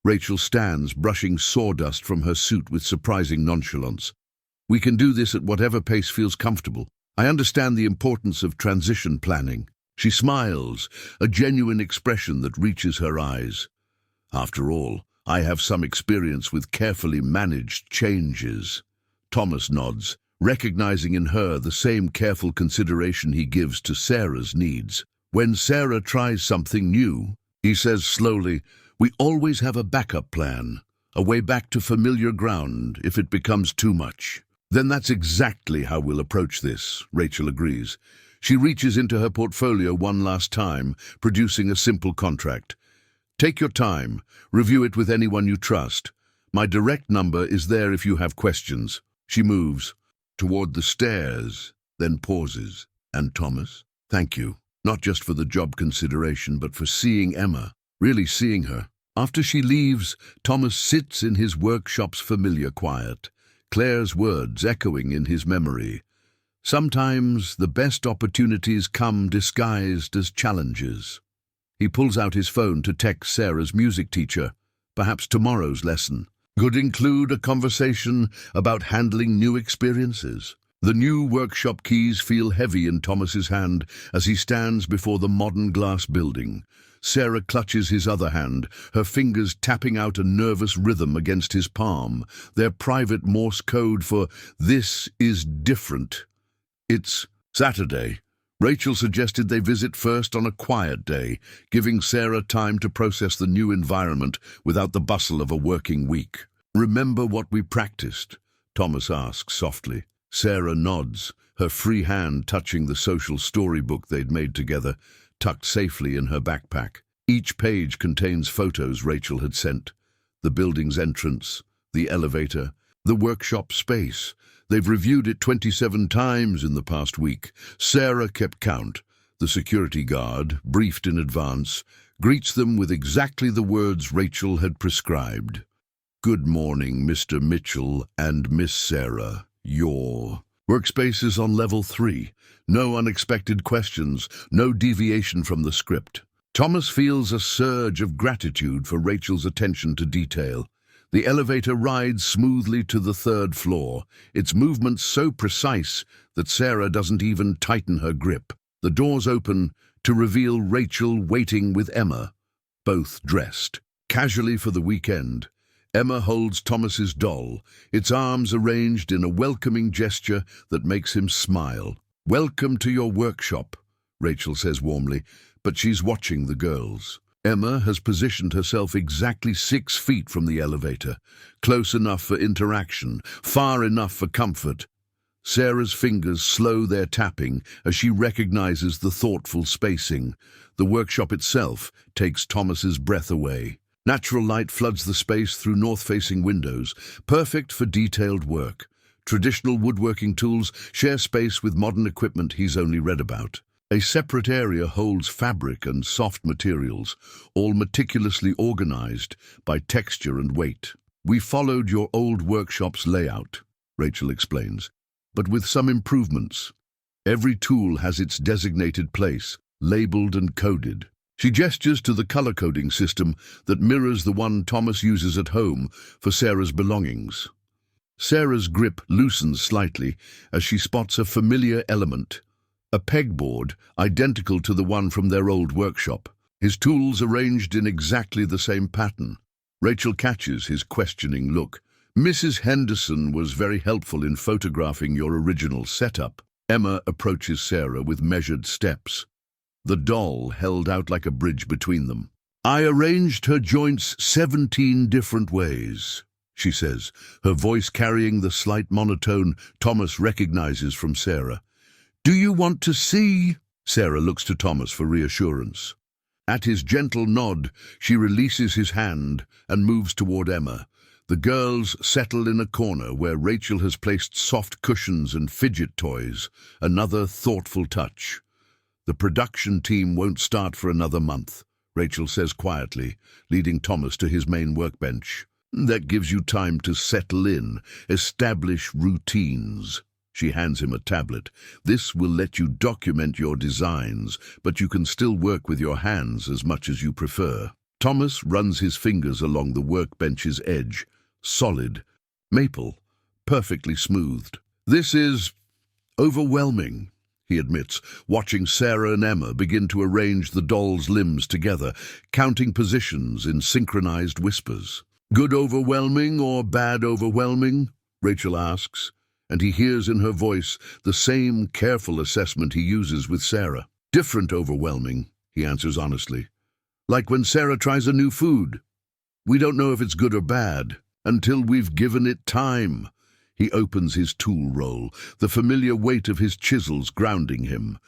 Rachel stands, brushing sawdust from her suit with surprising nonchalance. "We can do this at whatever pace feels comfortable. I understand the importance of transition planning." She smiles, a genuine expression that reaches her eyes. "After all, I have some experience with carefully managed changes." Thomas nods, recognizing in her the same careful consideration he gives to Sarah's needs. When Sarah tries something new, he says slowly, we always have a backup plan, a way back to familiar ground if it becomes too much. Then that's exactly how we'll approach this, Rachel agrees. She reaches into her portfolio one last time, producing a simple contract. Take your time, review it with anyone you trust. My direct number is there if you have questions. She moves toward the stairs, then pauses. And Thomas, thank you, not just for the job consideration, but for seeing Emma, really seeing her. After she leaves, Thomas sits in his workshop's familiar quiet, Claire's words echoing in his memory. Sometimes the best opportunities come disguised as challenges. He pulls out his phone to text Sarah's music teacher. Perhaps tomorrow's lesson could include a conversation about handling new experiences. The new workshop keys feel heavy in Thomas's hand as he stands before the modern glass building. Sarah clutches his other hand, her fingers tapping out a nervous rhythm against his palm, their private Morse code for "this is different." It's Saturday. Rachel suggested they visit first on a quiet day, giving Sarah time to process the new environment without the bustle of a working week. Remember what we practiced? Thomas asks softly. Sarah nods, her free hand touching the social storybook they'd made together, tucked safely in her backpack. Each page contains photos Rachel had sent. The building's entrance, the elevator, the workshop space. They've reviewed it 27 times in the past week. Sarah kept count. The security guard, briefed in advance, greets them with exactly the words Rachel had prescribed. Good morning, Mr. Mitchell and Miss Sarah. Your workspace is on level 3. No unexpected questions, no deviation from the script. Thomas feels a surge of gratitude for Rachel's attention to detail. The elevator rides smoothly to the 3rd floor, its movements so precise that Sarah doesn't even tighten her grip. The doors open to reveal Rachel waiting with Emma, both dressed casually for the weekend. Emma holds Thomas's doll, its arms arranged in a welcoming gesture that makes him smile. Welcome to your workshop, Rachel says warmly, but she's watching the girls. Emma has positioned herself exactly 6 feet from the elevator, close enough for interaction, far enough for comfort. Sarah's fingers slow their tapping as she recognizes the thoughtful spacing. The workshop itself takes Thomas's breath away. Natural light floods the space through north-facing windows, perfect for detailed work. Traditional woodworking tools share space with modern equipment he's only read about. A separate area holds fabric and soft materials, all meticulously organized by texture and weight. We followed your old workshop's layout, Rachel explains, but with some improvements. Every tool has its designated place, labeled and coded. She gestures to the color-coding system that mirrors the one Thomas uses at home for Sarah's belongings. Sarah's grip loosens slightly as she spots a familiar element. A pegboard, identical to the one from their old workshop, his tools arranged in exactly the same pattern. Rachel catches his questioning look. Mrs. Henderson was very helpful in photographing your original setup. Emma approaches Sarah with measured steps, the doll held out like a bridge between them. I arranged her joints 17 different ways, she says, her voice carrying the slight monotone Thomas recognizes from Sarah. Do you want to see? Sarah looks to Thomas for reassurance. At his gentle nod, she releases his hand and moves toward Emma. The girls settle in a corner where Rachel has placed soft cushions and fidget toys, another thoughtful touch. The production team won't start for another month, Rachel says quietly, leading Thomas to his main workbench. That gives you time to settle in, establish routines. She hands him a tablet. This will let you document your designs, but you can still work with your hands as much as you prefer. Thomas runs his fingers along the workbench's edge. Solid. Maple. Perfectly smoothed. This is overwhelming, he admits, watching Sarah and Emma begin to arrange the doll's limbs together, counting positions in synchronized whispers. Good overwhelming or bad overwhelming? Rachel asks, and he hears in her voice the same careful assessment he uses with Sarah. Different overwhelming, he answers honestly. Like when Sarah tries a new food. We don't know if it's good or bad until we've given it time. He opens his tool roll, the familiar weight of his chisels grounding him.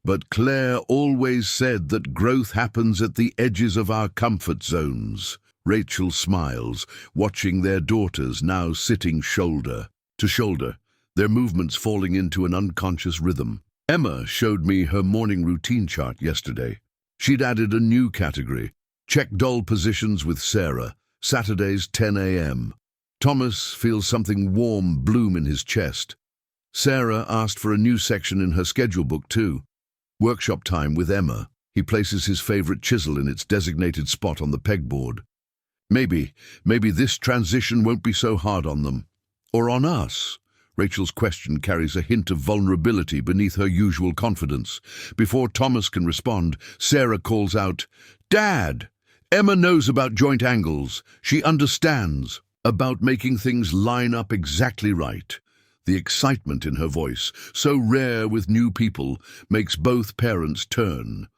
But Claire always said that growth happens at the edges of our comfort zones. Rachel smiles, watching their daughters now sitting shoulder to shoulder, their movements falling into an unconscious rhythm. Emma showed me her morning routine chart yesterday. She'd added a new category, check doll positions with Sarah, Saturdays 10 a.m. Thomas feels something warm bloom in his chest. Sarah asked for a new section in her schedule book too. Workshop time with Emma. He places his favorite chisel in its designated spot on the pegboard. Maybe this transition won't be so hard on them. Or on us. Rachel's question carries a hint of vulnerability beneath her usual confidence. Before Thomas can respond, Sarah calls out, "Dad! Emma knows about joint angles. She understands about making things line up exactly right." The excitement in her voice, so rare with new people, makes both parents turn.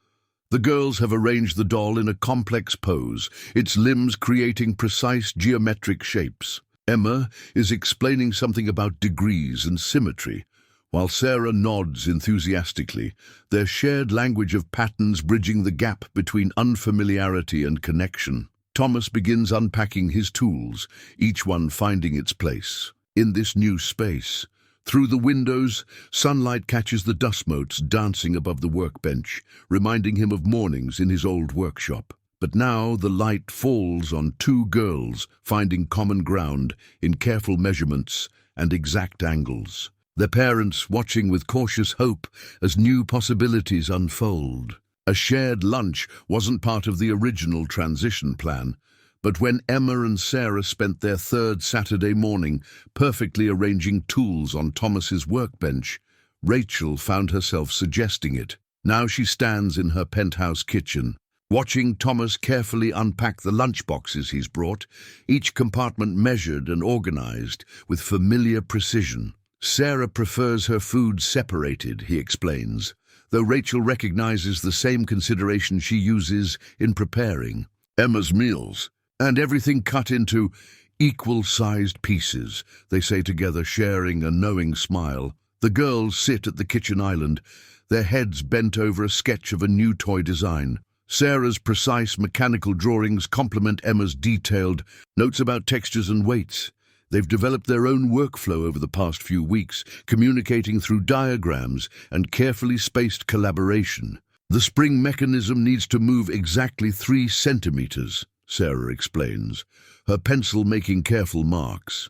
The girls have arranged the doll in a complex pose, its limbs creating precise geometric shapes. Emma is explaining something about degrees and symmetry, while Sarah nods enthusiastically, their shared language of patterns bridging the gap between unfamiliarity and connection. Thomas begins unpacking his tools, each one finding its place. In this new space, through the windows, sunlight catches the dust motes dancing above the workbench, reminding him of mornings in his old workshop. But now the light falls on two girls, finding common ground in careful measurements and exact angles. Their parents watching with cautious hope as new possibilities unfold. A shared lunch wasn't part of the original transition plan, but when Emma and Sarah spent their third Saturday morning perfectly arranging tools on Thomas's workbench, Rachel found herself suggesting it. Now she stands in her penthouse kitchen, watching Thomas carefully unpack the lunchboxes he's brought, each compartment measured and organized with familiar precision. Sarah prefers her food separated, he explains, though Rachel recognizes the same consideration she uses in preparing Emma's meals. And everything cut into equal-sized pieces, they say together, sharing a knowing smile. The girls sit at the kitchen island, their heads bent over a sketch of a new toy design. Sarah's precise mechanical drawings complement Emma's detailed notes about textures and weights. They've developed their own workflow over the past few weeks, communicating through diagrams and carefully spaced collaboration. The spring mechanism needs to move exactly 3 centimeters. Sarah explains, her pencil making careful marks.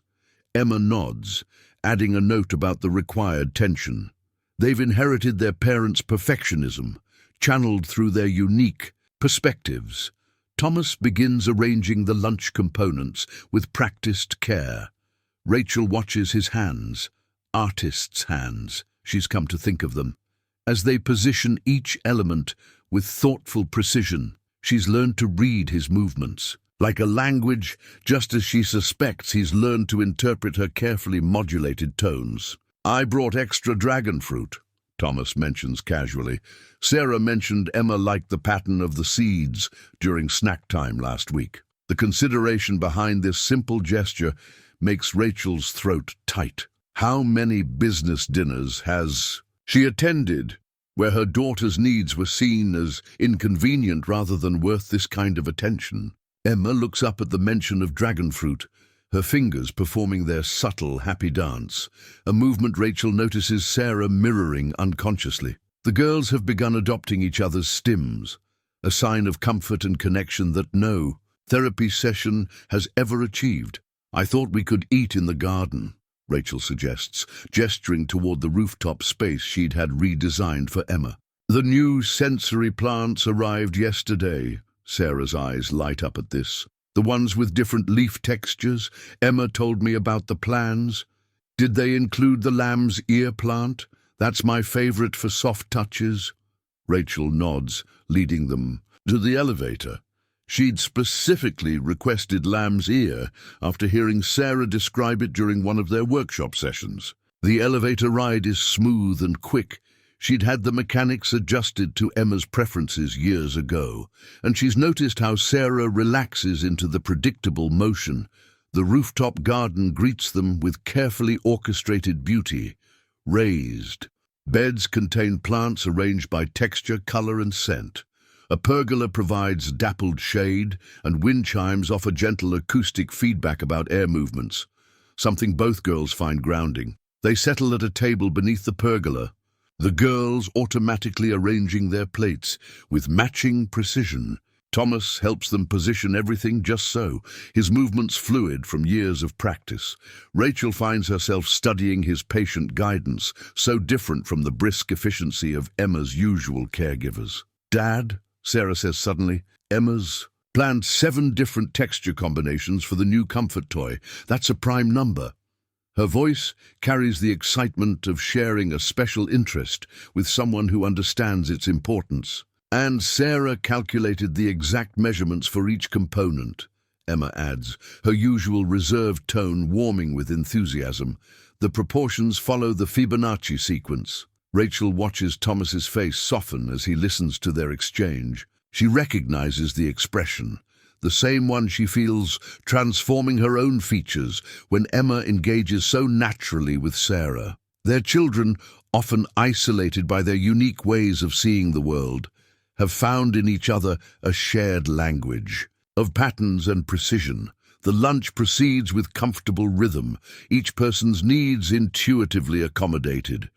Emma nods, adding a note about the required tension. They've inherited their parents' perfectionism, channeled through their unique perspectives. Thomas begins arranging the lunch components with practiced care. Rachel watches his hands, artist's hands, she's come to think of them, as they position each element with thoughtful precision. She's learned to read his movements. Like a language, just as she suspects he's learned to interpret her carefully modulated tones. "I brought extra dragon fruit," Thomas mentions casually. Sarah mentioned Emma liked the pattern of the seeds during snack time last week. The consideration behind this simple gesture makes Rachel's throat tight. How many business dinners has she attended where her daughter's needs were seen as inconvenient rather than worth this kind of attention? Emma looks up at the mention of dragon fruit, her fingers performing their subtle, happy dance, a movement Rachel notices Sarah mirroring unconsciously. The girls have begun adopting each other's stims, a sign of comfort and connection that no therapy session has ever achieved. "I thought we could eat in the garden," Rachel suggests, gesturing toward the rooftop space she'd had redesigned for Emma. "The new sensory plants arrived yesterday." Sarah's eyes light up at this. "The ones with different leaf textures. Emma told me about the plans. Did they include the lamb's ear plant? That's my favorite for soft touches." Rachel nods, leading them to the elevator. She'd specifically requested lamb's ear after hearing Sarah describe it during one of their workshop sessions. The elevator ride is smooth and quick, She'd had the mechanics adjusted to Emma's preferences years ago, and she's noticed how Sarah relaxes into the predictable motion. The rooftop garden greets them with carefully orchestrated beauty. Raised beds contain plants arranged by texture, color, and scent. A pergola provides dappled shade, and wind chimes offer gentle acoustic feedback about air movements, something both girls find grounding. They settle at a table beneath the pergola, the girls automatically arranging their plates with matching precision. Thomas helps them position everything just so, his movements fluid from years of practice. Rachel finds herself studying his patient guidance, so different from the brisk efficiency of Emma's usual caregivers. "Dad," Sarah says suddenly, "Emma's planned 7 different texture combinations for the new comfort toy. That's a prime number." Her voice carries the excitement of sharing a special interest with someone who understands its importance. "And Sarah calculated the exact measurements for each component," Emma adds, her usual reserved tone warming with enthusiasm. "The proportions follow the Fibonacci sequence." Rachel watches Thomas's face soften as he listens to their exchange. She recognizes the expression, the same one she feels transforming her own features when Emma engages so naturally with Sarah. Their children, often isolated by their unique ways of seeing the world, have found in each other a shared language of patterns and precision. The lunch proceeds with comfortable rhythm, each person's needs intuitively accommodated.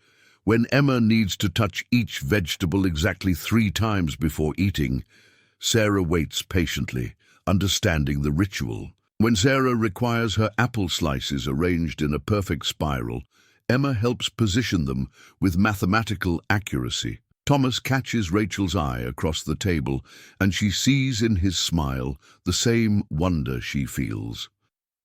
When Emma needs to touch each vegetable exactly 3 times before eating, Sarah waits patiently, understanding the ritual. When Sarah requires her apple slices arranged in a perfect spiral, Emma helps position them with mathematical accuracy. Thomas catches Rachel's eye across the table, and she sees in his smile the same wonder she feels.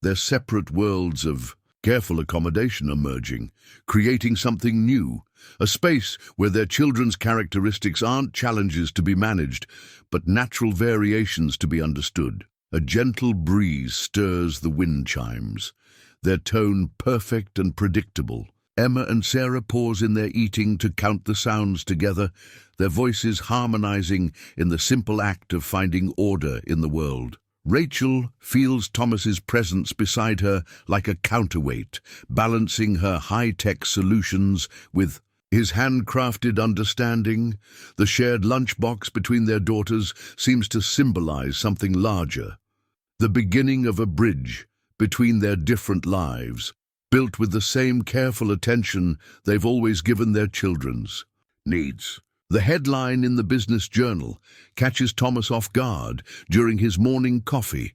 Their separate worlds of careful accommodation emerging, creating something new, a space where their children's characteristics aren't challenges to be managed, but natural variations to be understood. A gentle breeze stirs the wind chimes, their tone perfect and predictable. Emma and Sarah pause in their eating to count the sounds together, their voices harmonizing in the simple act of finding order in the world. Rachel feels Thomas's presence beside her like a counterweight, balancing her high-tech solutions with his handcrafted understanding. The shared lunchbox between their daughters seems to symbolize something larger, the beginning of a bridge between their different lives, built with the same careful attention they've always given their children's needs. The headline in the Business Journal catches Thomas off guard during his morning coffee.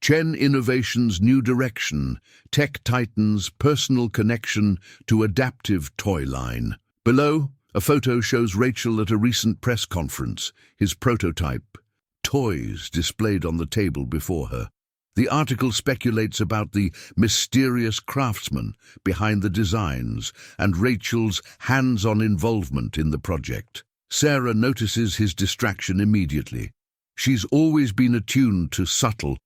Chen Innovations' new direction, tech titans' personal connection to adaptive toy line. Below, a photo shows Rachel at a recent press conference, his prototype, toys displayed on the table before her. The article speculates about the mysterious craftsman behind the designs and Rachel's hands-on involvement in the project. Sarah notices his distraction immediately. She's always been attuned to subtle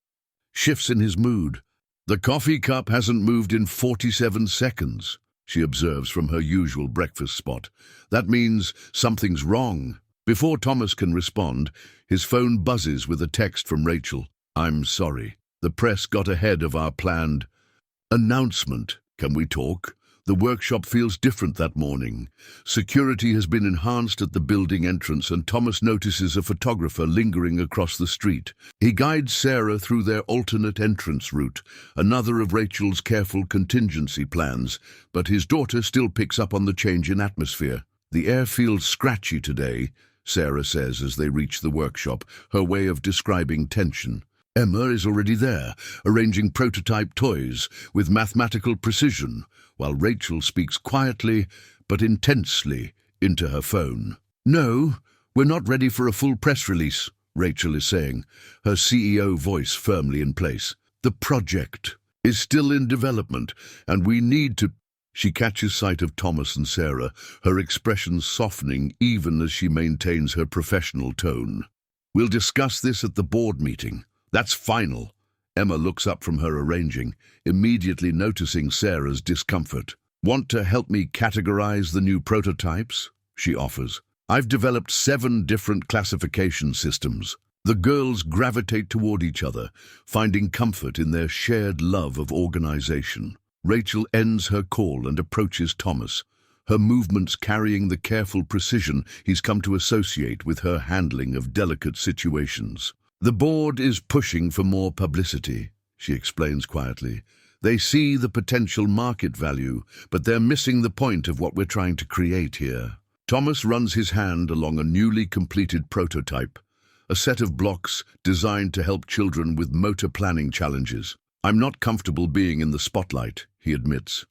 shifts in his mood. "The coffee cup hasn't moved in 47 seconds, she observes from her usual breakfast spot. "That means something's wrong." Before Thomas can respond, his phone buzzes with a text from Rachel. "I'm sorry. The press got ahead of our planned announcement. Can we talk?" The workshop feels different that morning. Security has been enhanced at the building entrance, and Thomas notices a photographer lingering across the street. He guides Sarah through their alternate entrance route, another of Rachel's careful contingency plans, but his daughter still picks up on the change in atmosphere. "The air feels scratchy today," Sarah says as they reach the workshop, her way of describing tension. Emma is already there, arranging prototype toys with mathematical precision, while Rachel speaks quietly but intensely into her phone. "No, we're not ready for a full press release," Rachel is saying, her CEO voice firmly in place. "The project is still in development, and we need to—" She catches sight of Thomas and Sarah, her expression softening even as she maintains her professional tone. "We'll discuss this at the board meeting. That's final." Emma looks up from her arranging, immediately noticing Sarah's discomfort. "Want to help me categorize the new prototypes?" she offers. I've developed 7 different classification systems. The girls gravitate toward each other, finding comfort in their shared love of organization. Rachel ends her call and approaches Thomas, her movements carrying the careful precision he's come to associate with her handling of delicate situations. The board is pushing for more publicity, she explains quietly. They see the potential market value, but they're missing the point of what we're trying to create here. Thomas runs his hand along a newly completed prototype, a set of blocks designed to help children with motor planning challenges. I'm not comfortable being in the spotlight, he admits.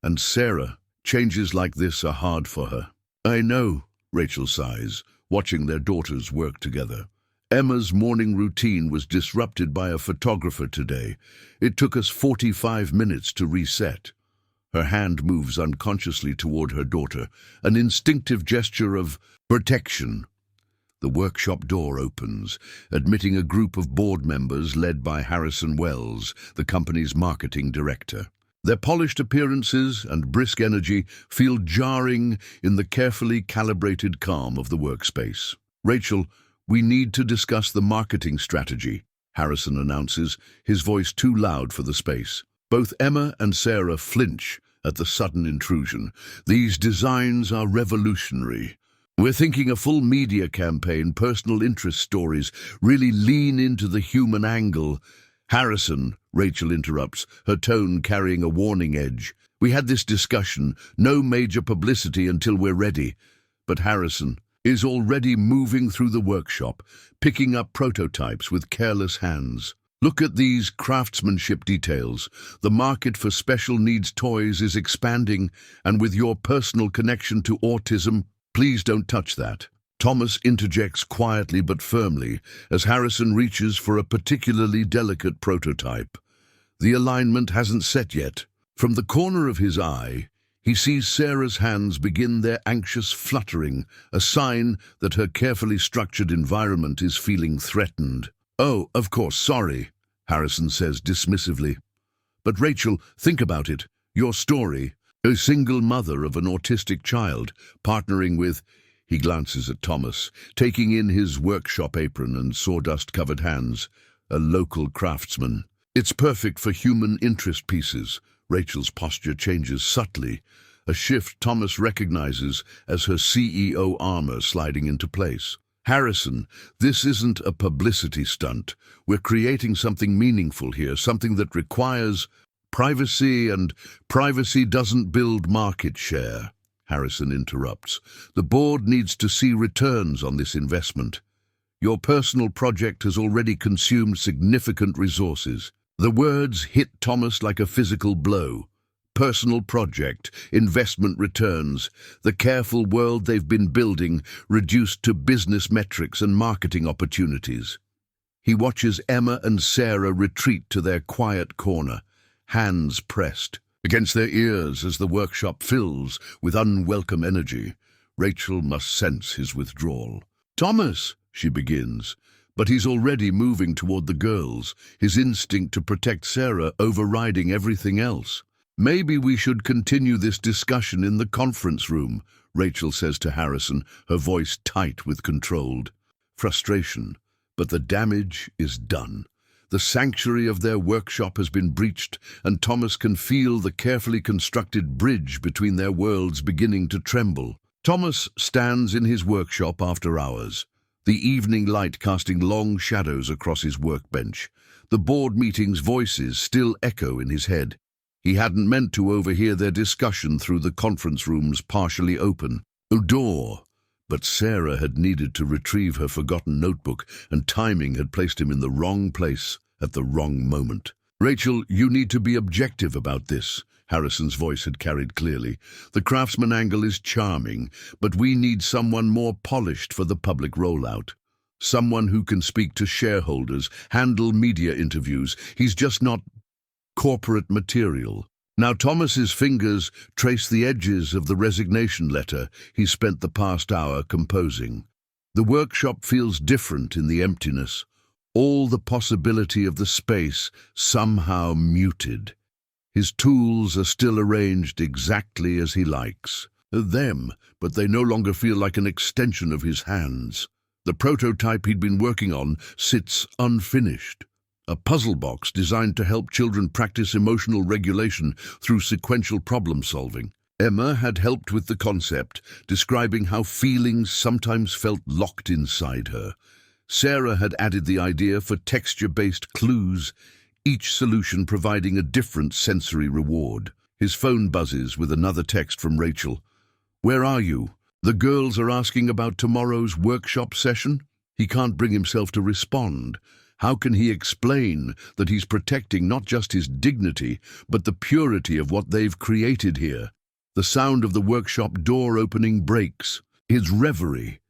And Sarah, changes like this are hard for her. I know, Rachel sighs, watching their daughters work together. Emma's morning routine was disrupted by a photographer today. It took us 45 minutes to reset. Her hand moves unconsciously toward her daughter, an instinctive gesture of protection. The workshop door opens, admitting a group of board members led by Harrison Wells, the company's marketing director. Their polished appearances and brisk energy feel jarring in the carefully calibrated calm of the workspace. Rachel, we need to discuss the marketing strategy, Harrison announces, his voice too loud for the space. Both Emma and Sarah flinch at the sudden intrusion. These designs are revolutionary. We're thinking a full media campaign, personal interest stories, really lean into the human angle. Harrison, Rachel interrupts, her tone carrying a warning edge. We had this discussion, no major publicity until we're ready. But Harrison is already moving through the workshop, picking up prototypes with careless hands. Look at these craftsmanship details. The market for special needs toys is expanding, and with your personal connection to autism, please don't touch that. Thomas interjects quietly but firmly as Harrison reaches for a particularly delicate prototype. The alignment hasn't set yet. From the corner of his eye, he sees Sarah's hands begin their anxious fluttering, a sign that her carefully structured environment is feeling threatened. Oh, of course, sorry, Harrison says dismissively. But Rachel, think about it. Your story, a single mother of an autistic child, partnering with, he glances at Thomas, taking in his workshop apron and sawdust-covered hands, a local craftsman. It's perfect for human interest pieces. Rachel's posture changes subtly, a shift Thomas recognizes as her CEO armor sliding into place. Harrison, this isn't a publicity stunt. We're creating something meaningful here, something that requires privacy, and privacy doesn't build market share. Harrison interrupts. The board needs to see returns on this investment. Your personal project has already consumed significant resources. The words hit Thomas like a physical blow. Personal project, investment returns, the careful world they've been building reduced to business metrics and marketing opportunities. He watches Emma and Sarah retreat to their quiet corner, hands pressed against their ears as the workshop fills with unwelcome energy. Rachel must sense his withdrawal. Thomas, she begins, but he's already moving toward the girls, his instinct to protect Sarah overriding everything else. Maybe we should continue this discussion in the conference room, Rachel says to Harrison, her voice tight with controlled frustration. But the damage is done. The sanctuary of their workshop has been breached, and Thomas can feel the carefully constructed bridge between their worlds beginning to tremble. Thomas stands in his workshop after hours, the evening light casting long shadows across his workbench. The board meeting's voices still echo in his head. He hadn't meant to overhear their discussion through the conference room's partially open door, but Sarah had needed to retrieve her forgotten notebook, and timing had placed him in the wrong place at the wrong moment. Rachel, you need to be objective about this, Harrison's voice had carried clearly. The craftsman angle is charming, but we need someone more polished for the public rollout. Someone who can speak to shareholders, handle media interviews. He's just not corporate material. Now Thomas's fingers trace the edges of the resignation letter he spent the past hour composing. The workshop feels different in the emptiness, all the possibility of the space somehow muted. His tools are still arranged exactly as he likes. Them, but they no longer feel like an extension of his hands. The prototype he'd been working on sits unfinished. A puzzle box designed to help children practice emotional regulation through sequential problem solving. Emma had helped with the concept, describing how feelings sometimes felt locked inside her. Sarah had added the idea for texture-based clues, each solution providing a different sensory reward. His phone buzzes with another text from Rachel. "Where are you? The girls are asking about tomorrow's workshop session." He can't bring himself to respond. How can he explain that he's protecting not just his dignity, but the purity of what they've created here? The sound of the workshop door opening breaks his reverie.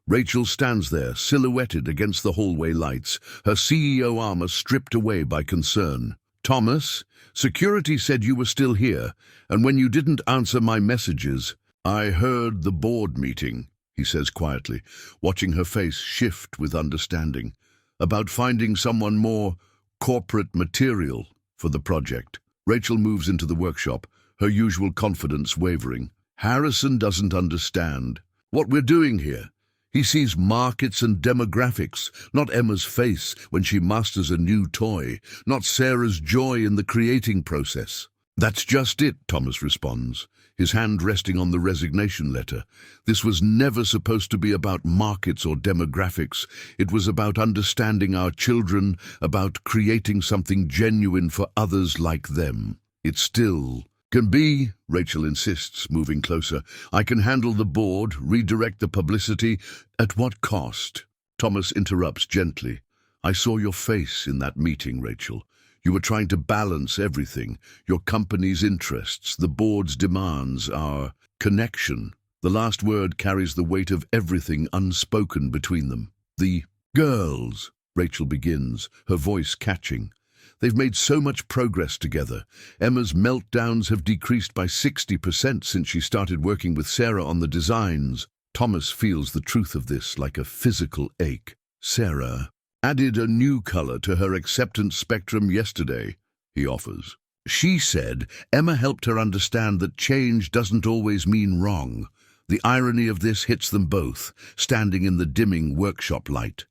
Rachel stands there, silhouetted against the hallway lights, her CEO armor stripped away by concern. "Thomas, security said you were still here, and when you didn't answer my messages..." "I heard the board meeting," he says quietly, watching her face shift with understanding, "about finding someone more corporate material for the project." Rachel moves into the workshop, her usual confidence wavering. "Harrison doesn't understand what we're doing here. He sees markets and demographics, not Emma's face when she masters a new toy, not Sarah's joy in the creating process." "That's just it," Thomas responds, his hand resting on the resignation letter. "This was never supposed to be about markets or demographics. It was about understanding our children, about creating something genuine for others like them." "It still can be," Rachel insists, moving closer. "I can handle the board, redirect the publicity." "At what cost?" Thomas interrupts gently. "I saw your face in that meeting, Rachel. You were trying to balance everything, your company's interests, the board's demands, our connection." The last word carries the weight of everything unspoken between them. "The girls," Rachel begins, her voice catching. "They've made so much progress together. Emma's meltdowns have decreased by 60% since she started working with Sarah on the designs." Thomas feels the truth of this like a physical ache. "Sarah added a new color to her acceptance spectrum yesterday," he offers. "She said Emma helped her understand that change doesn't always mean wrong." The irony of this hits them both, standing in the dimming workshop light.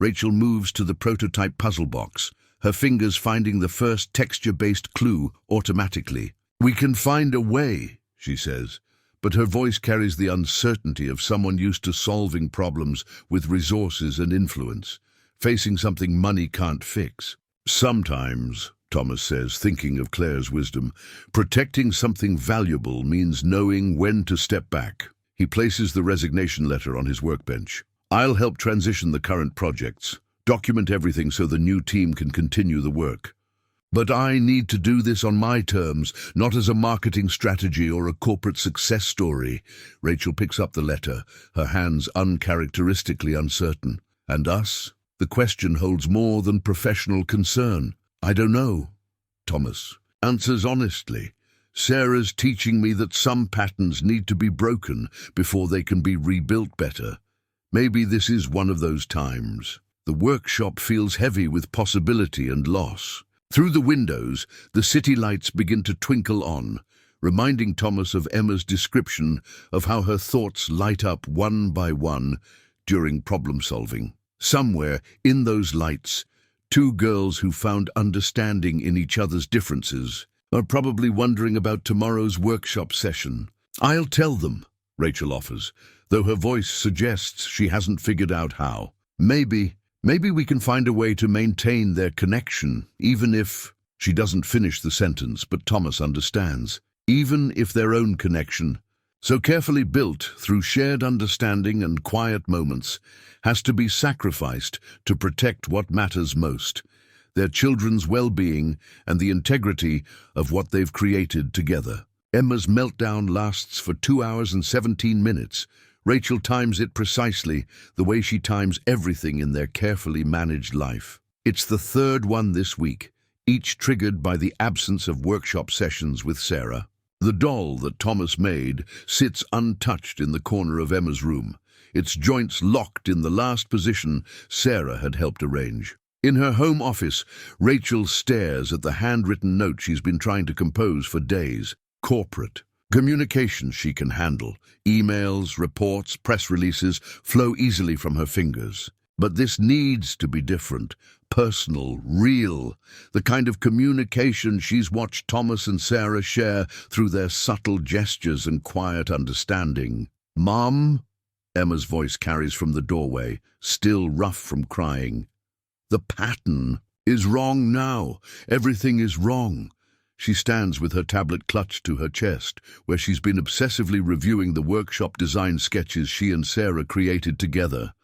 Rachel moves to the prototype puzzle box, her fingers finding the first texture-based clue automatically. "We can find a way," she says, but her voice carries the uncertainty of someone used to solving problems with resources and influence, facing something money can't fix. "Sometimes," Thomas says, thinking of Claire's wisdom, "protecting something valuable means knowing when to step back." He places the resignation letter on his workbench. "I'll help transition the current projects, document everything so the new team can continue the work. But I need to do this on my terms, not as a marketing strategy or a corporate success story." Rachel picks up the letter, her hands uncharacteristically uncertain. "And us?" The question holds more than professional concern. "I don't know," Thomas answers honestly. "Sarah's teaching me that some patterns need to be broken before they can be rebuilt better. Maybe this is one of those times." The workshop feels heavy with possibility and loss. Through the windows, the city lights begin to twinkle on, reminding Thomas of Emma's description of how her thoughts light up one by one during problem-solving. Somewhere in those lights, two girls who found understanding in each other's differences are probably wondering about tomorrow's workshop session. "I'll tell them," Rachel offers, though her voice suggests she hasn't figured out how. Maybe we can find a way to maintain their connection, even if..." She doesn't finish the sentence, but Thomas understands. "Even if their own connection, so carefully built through shared understanding and quiet moments, has to be sacrificed to protect what matters most, their children's well-being and the integrity of what they've created together." Emma's meltdown lasts for 2 hours and 17 minutes. Rachel times it precisely, the way she times everything in their carefully managed life. It's the third one this week, each triggered by the absence of workshop sessions with Sarah. The doll that Thomas made sits untouched in the corner of Emma's room, its joints locked in the last position Sarah had helped arrange. In her home office, Rachel stares at the handwritten note she's been trying to compose for days. Corporate. Communication she can handle. Emails, reports, press releases flow easily from her fingers. But this needs to be different, personal, real, the kind of communication she's watched Thomas and Sarah share through their subtle gestures and quiet understanding. "Mom?" Emma's voice carries from the doorway, still rough from crying. "The pattern is wrong now. Everything is wrong." She stands with her tablet clutched to her chest, where she's been obsessively reviewing the workshop design sketches she and Sarah created together.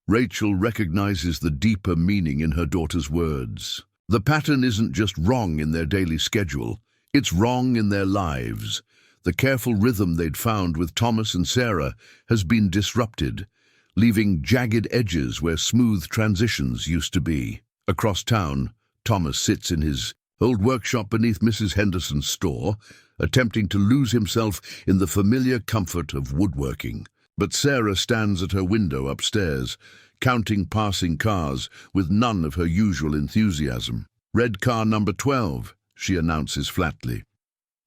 Rachel recognizes the deeper meaning in her daughter's words. The pattern isn't just wrong in their daily schedule, it's wrong in their lives. The careful rhythm they'd found with Thomas and Sarah has been disrupted, leaving jagged edges where smooth transitions used to be. Across town, Thomas sits in his old workshop beneath Mrs. Henderson's store, attempting to lose himself in the familiar comfort of woodworking. But Sarah stands at her window upstairs, counting passing cars with none of her usual enthusiasm. "Red car number 12, she announces flatly.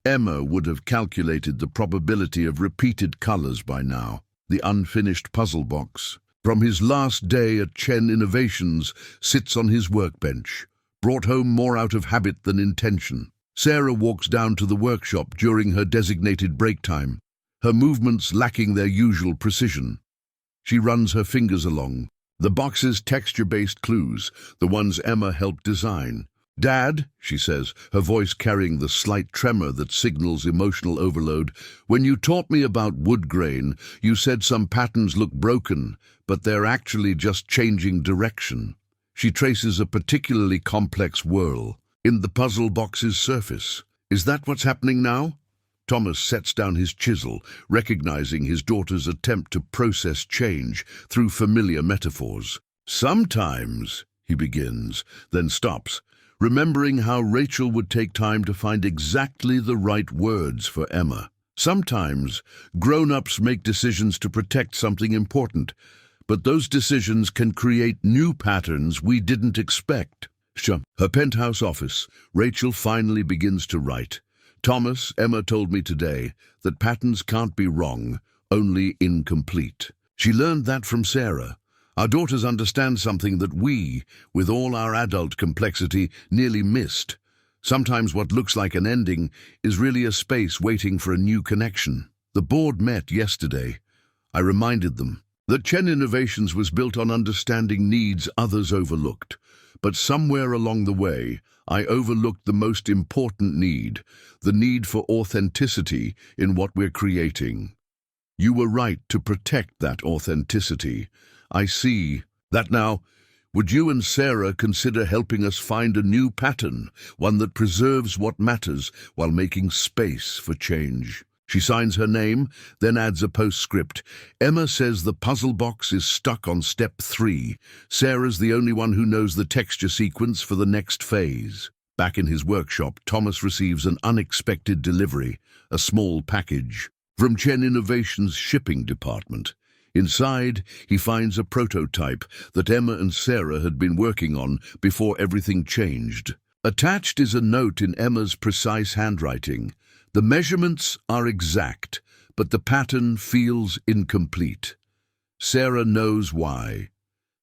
Emma would have calculated the probability of repeated colors by now. The unfinished puzzle box from his last day at Chen Innovations sits on his workbench, brought home more out of habit than intention. Sarah walks down to the workshop during her designated break time, her movements lacking their usual precision. She runs her fingers along the box's texture-based clues, the ones Emma helped design. "Dad," she says, her voice carrying the slight tremor that signals emotional overload, "when you taught me about wood grain, you said some patterns look broken, but they're actually just changing direction." She traces a particularly complex whirl in the puzzle box's surface. "Is that what's happening now?" Thomas sets down his chisel, recognizing his daughter's attempt to process change through familiar metaphors. "Sometimes," he begins, then stops, remembering how Rachel would take time to find exactly the right words for Emma. "Sometimes, grown-ups make decisions to protect something important, but those decisions can create new patterns we didn't expect." Her penthouse office, Rachel finally begins to write. "Thomas, Emma told me today that patterns can't be wrong, only incomplete." She learned that from Sarah. Our daughters understand something that we, with all our adult complexity, nearly missed. Sometimes what looks like an ending is really a space waiting for a new connection. The board met yesterday. I reminded them that Chen Innovations was built on understanding needs others overlooked. But somewhere along the way, I overlooked the most important need, the need for authenticity in what we're creating. You were right to protect that authenticity. I see that now. Would you and Sarah consider helping us find a new pattern, one that preserves what matters while making space for change? She signs her name, then adds a postscript. Emma says the puzzle box is stuck on step 3. Sarah's the only one who knows the texture sequence for the next phase. Back in his workshop, Thomas receives an unexpected delivery, a small package, from Chen Innovations' shipping department. Inside, he finds a prototype that Emma and Sarah had been working on before everything changed. Attached is a note in Emma's precise handwriting. The measurements are exact, but the pattern feels incomplete. Sarah knows why.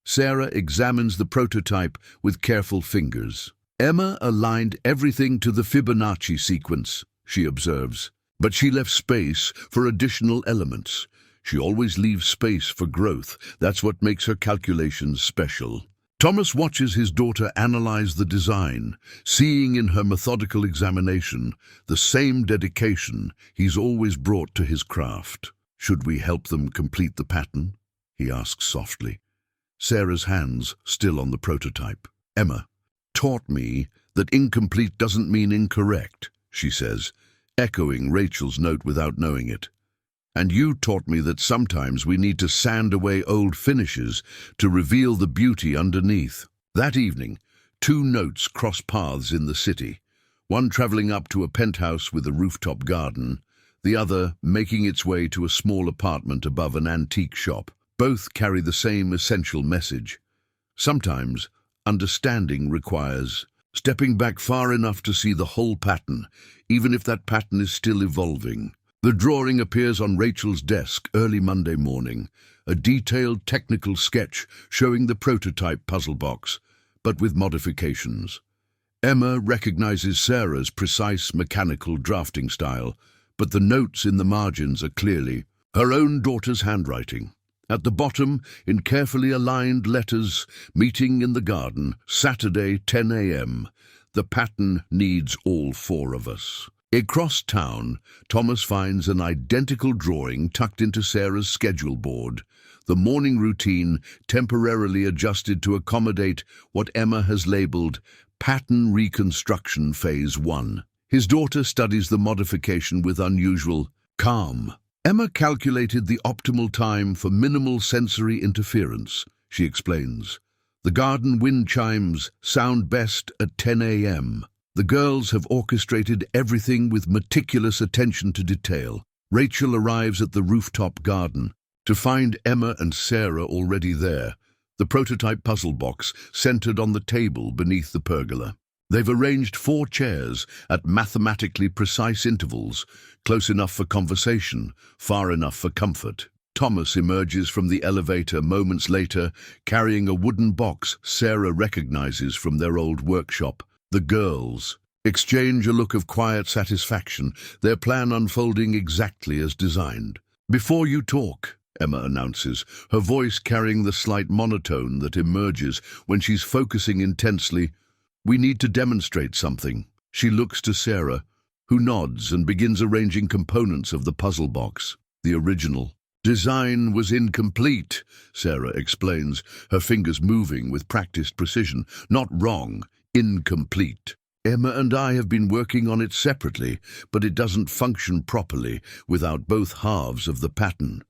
Sarah examines the prototype with careful fingers. Emma aligned everything to the Fibonacci sequence, she observes, but she left space for additional elements. She always leaves space for growth. That's what makes her calculations special. Thomas watches his daughter analyze the design, seeing in her methodical examination the same dedication he's always brought to his craft. "Should we help them complete the pattern?" he asks softly. Sarah's hands still on the prototype. "Emma taught me that incomplete doesn't mean incorrect," she says, echoing Rachel's note without knowing it. "And you taught me that sometimes we need to sand away old finishes to reveal the beauty underneath." That evening, 2 notes cross paths in the city, one traveling up to a penthouse with a rooftop garden, the other making its way to a small apartment above an antique shop. Both carry the same essential message. Sometimes, understanding requires stepping back far enough to see the whole pattern, even if that pattern is still evolving. The drawing appears on Rachel's desk early Monday morning, a detailed technical sketch showing the prototype puzzle box, but with modifications. Emma recognizes Sarah's precise mechanical drafting style, but the notes in the margins are clearly her own daughter's handwriting. At the bottom, in carefully aligned letters, meeting in the garden, Saturday, 10 a.m. The pattern needs all four of us. Across town, Thomas finds an identical drawing tucked into Sarah's schedule board, the morning routine temporarily adjusted to accommodate what Emma has labeled Pattern Reconstruction Phase 1. His daughter studies the modification with unusual calm. Emma calculated the optimal time for minimal sensory interference, she explains. The garden wind chimes sound best at 10 a.m. The girls have orchestrated everything with meticulous attention to detail. Rachel arrives at the rooftop garden to find Emma and Sarah already there, the prototype puzzle box centered on the table beneath the pergola. They've arranged 4 chairs at mathematically precise intervals, close enough for conversation, far enough for comfort. Thomas emerges from the elevator moments later, carrying a wooden box Sarah recognizes from their old workshop. The girls exchange a look of quiet satisfaction, their plan unfolding exactly as designed. "Before you talk," Emma announces, her voice carrying the slight monotone that emerges when she's focusing intensely, "we need to demonstrate something." She looks to Sarah, who nods and begins arranging components of the puzzle box. The original design was incomplete, Sarah explains, her fingers moving with practiced precision. "Not wrong, incomplete. Emma and I have been working on it separately, but it doesn't function properly without both halves of the pattern."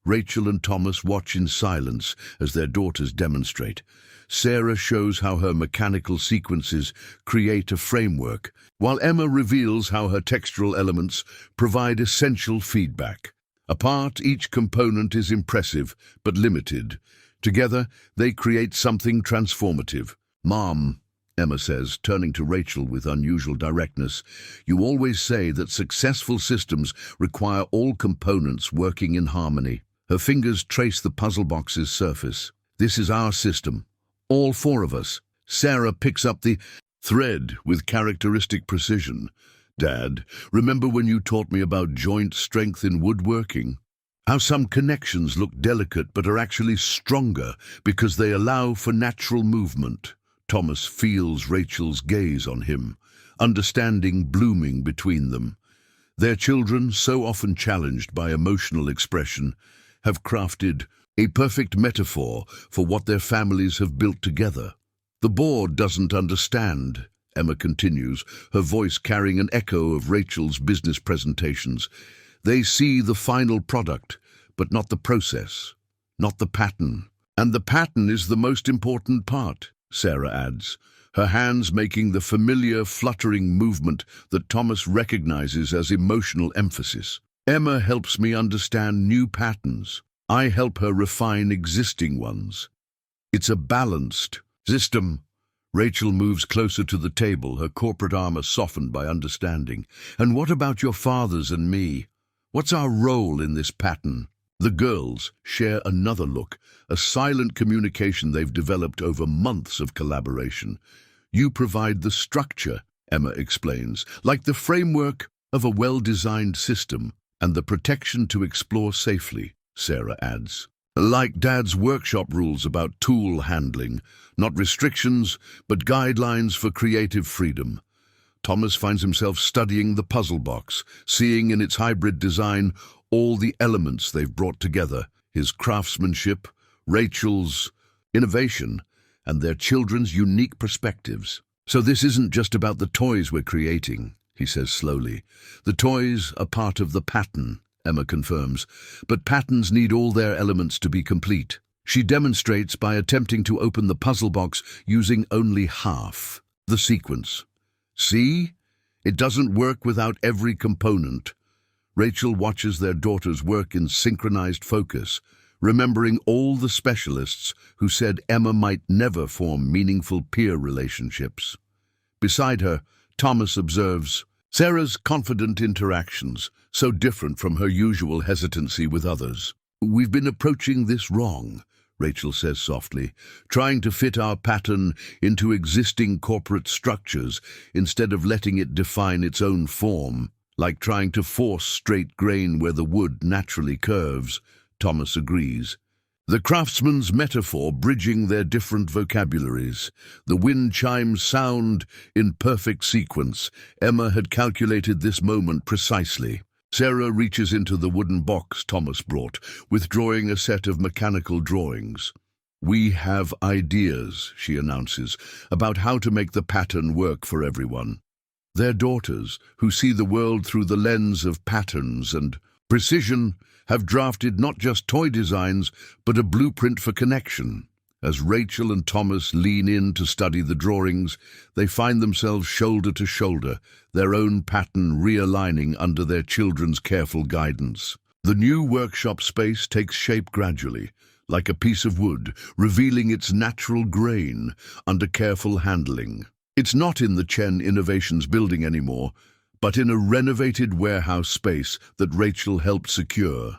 Rachel and Thomas watch in silence as their daughters demonstrate. Sarah shows how her mechanical sequences create a framework, while Emma reveals how her textural elements provide essential feedback. Apart, each component is impressive, but limited. Together, they create something transformative. "Mom," Emma says, turning to Rachel with unusual directness, "you always say that successful systems require all components working in harmony." Her fingers trace the puzzle box's surface. "This is our system. All 4 of us." Sarah picks up the thread with characteristic precision. "Dad, remember when you taught me about joint strength in woodworking? How some connections look delicate but are actually stronger because they allow for natural movement." Thomas feels Rachel's gaze on him, understanding blooming between them. Their children, so often challenged by emotional expression, have crafted a perfect metaphor for what their families have built together. "The board doesn't understand," Emma continues, her voice carrying an echo of Rachel's business presentations. "They see the final product, but not the process, not the pattern. And the pattern is the most important part," Sarah adds, her hands making the familiar fluttering movement that Thomas recognizes as emotional emphasis. "Emma helps me understand new patterns. I help her refine existing ones. It's a balanced system." Rachel moves closer to the table, her corporate armor softened by understanding. "And what about your fathers and me? What's our role in this pattern?" The girls share another look, a silent communication they've developed over months of collaboration. "You provide the structure," Emma explains, "like the framework of a well-designed system, and the protection to explore safely," Sarah adds. "Like Dad's workshop rules about tool handling, not restrictions, but guidelines for creative freedom." Thomas finds himself studying the puzzle box, seeing in its hybrid design all the elements they've brought together, his craftsmanship, Rachel's innovation, and their children's unique perspectives. "So this isn't just about the toys we're creating," he says slowly. "The toys are part of the pattern," Emma confirms, "but patterns need all their elements to be complete." She demonstrates by attempting to open the puzzle box using only half the sequence. "See? It doesn't work without every component." Rachel watches their daughters work in synchronized focus, remembering all the specialists who said Emma might never form meaningful peer relationships. Beside her, Thomas observes, Sarah's confident interactions, so different from her usual hesitancy with others. "We've been approaching this wrong," Rachel says softly, "trying to fit our pattern into existing corporate structures instead of letting it define its own form, like trying to force straight grain where the wood naturally curves." Thomas agrees. The craftsman's metaphor bridging their different vocabularies. The wind chimes sound in perfect sequence. Emma had calculated this moment precisely. Sarah reaches into the wooden box Thomas brought, withdrawing a set of mechanical drawings. "We have ideas," she announces, "about how to make the pattern work for everyone." Their daughters, who see the world through the lens of patterns and precision, have drafted not just toy designs, but a blueprint for connection. As Rachel and Thomas lean in to study the drawings, they find themselves shoulder to shoulder, their own pattern realigning under their children's careful guidance. The new workshop space takes shape gradually, like a piece of wood, revealing its natural grain under careful handling. It's not in the Chen Innovations building anymore, but in a renovated warehouse space that Rachel helped secure.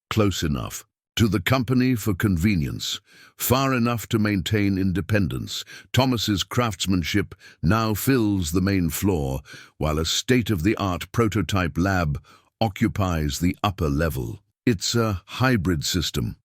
Close enough to the company for convenience, far enough to maintain independence. Thomas's craftsmanship now fills the main floor, while a state-of-the-art prototype lab occupies the upper level. "It's a hybrid system,"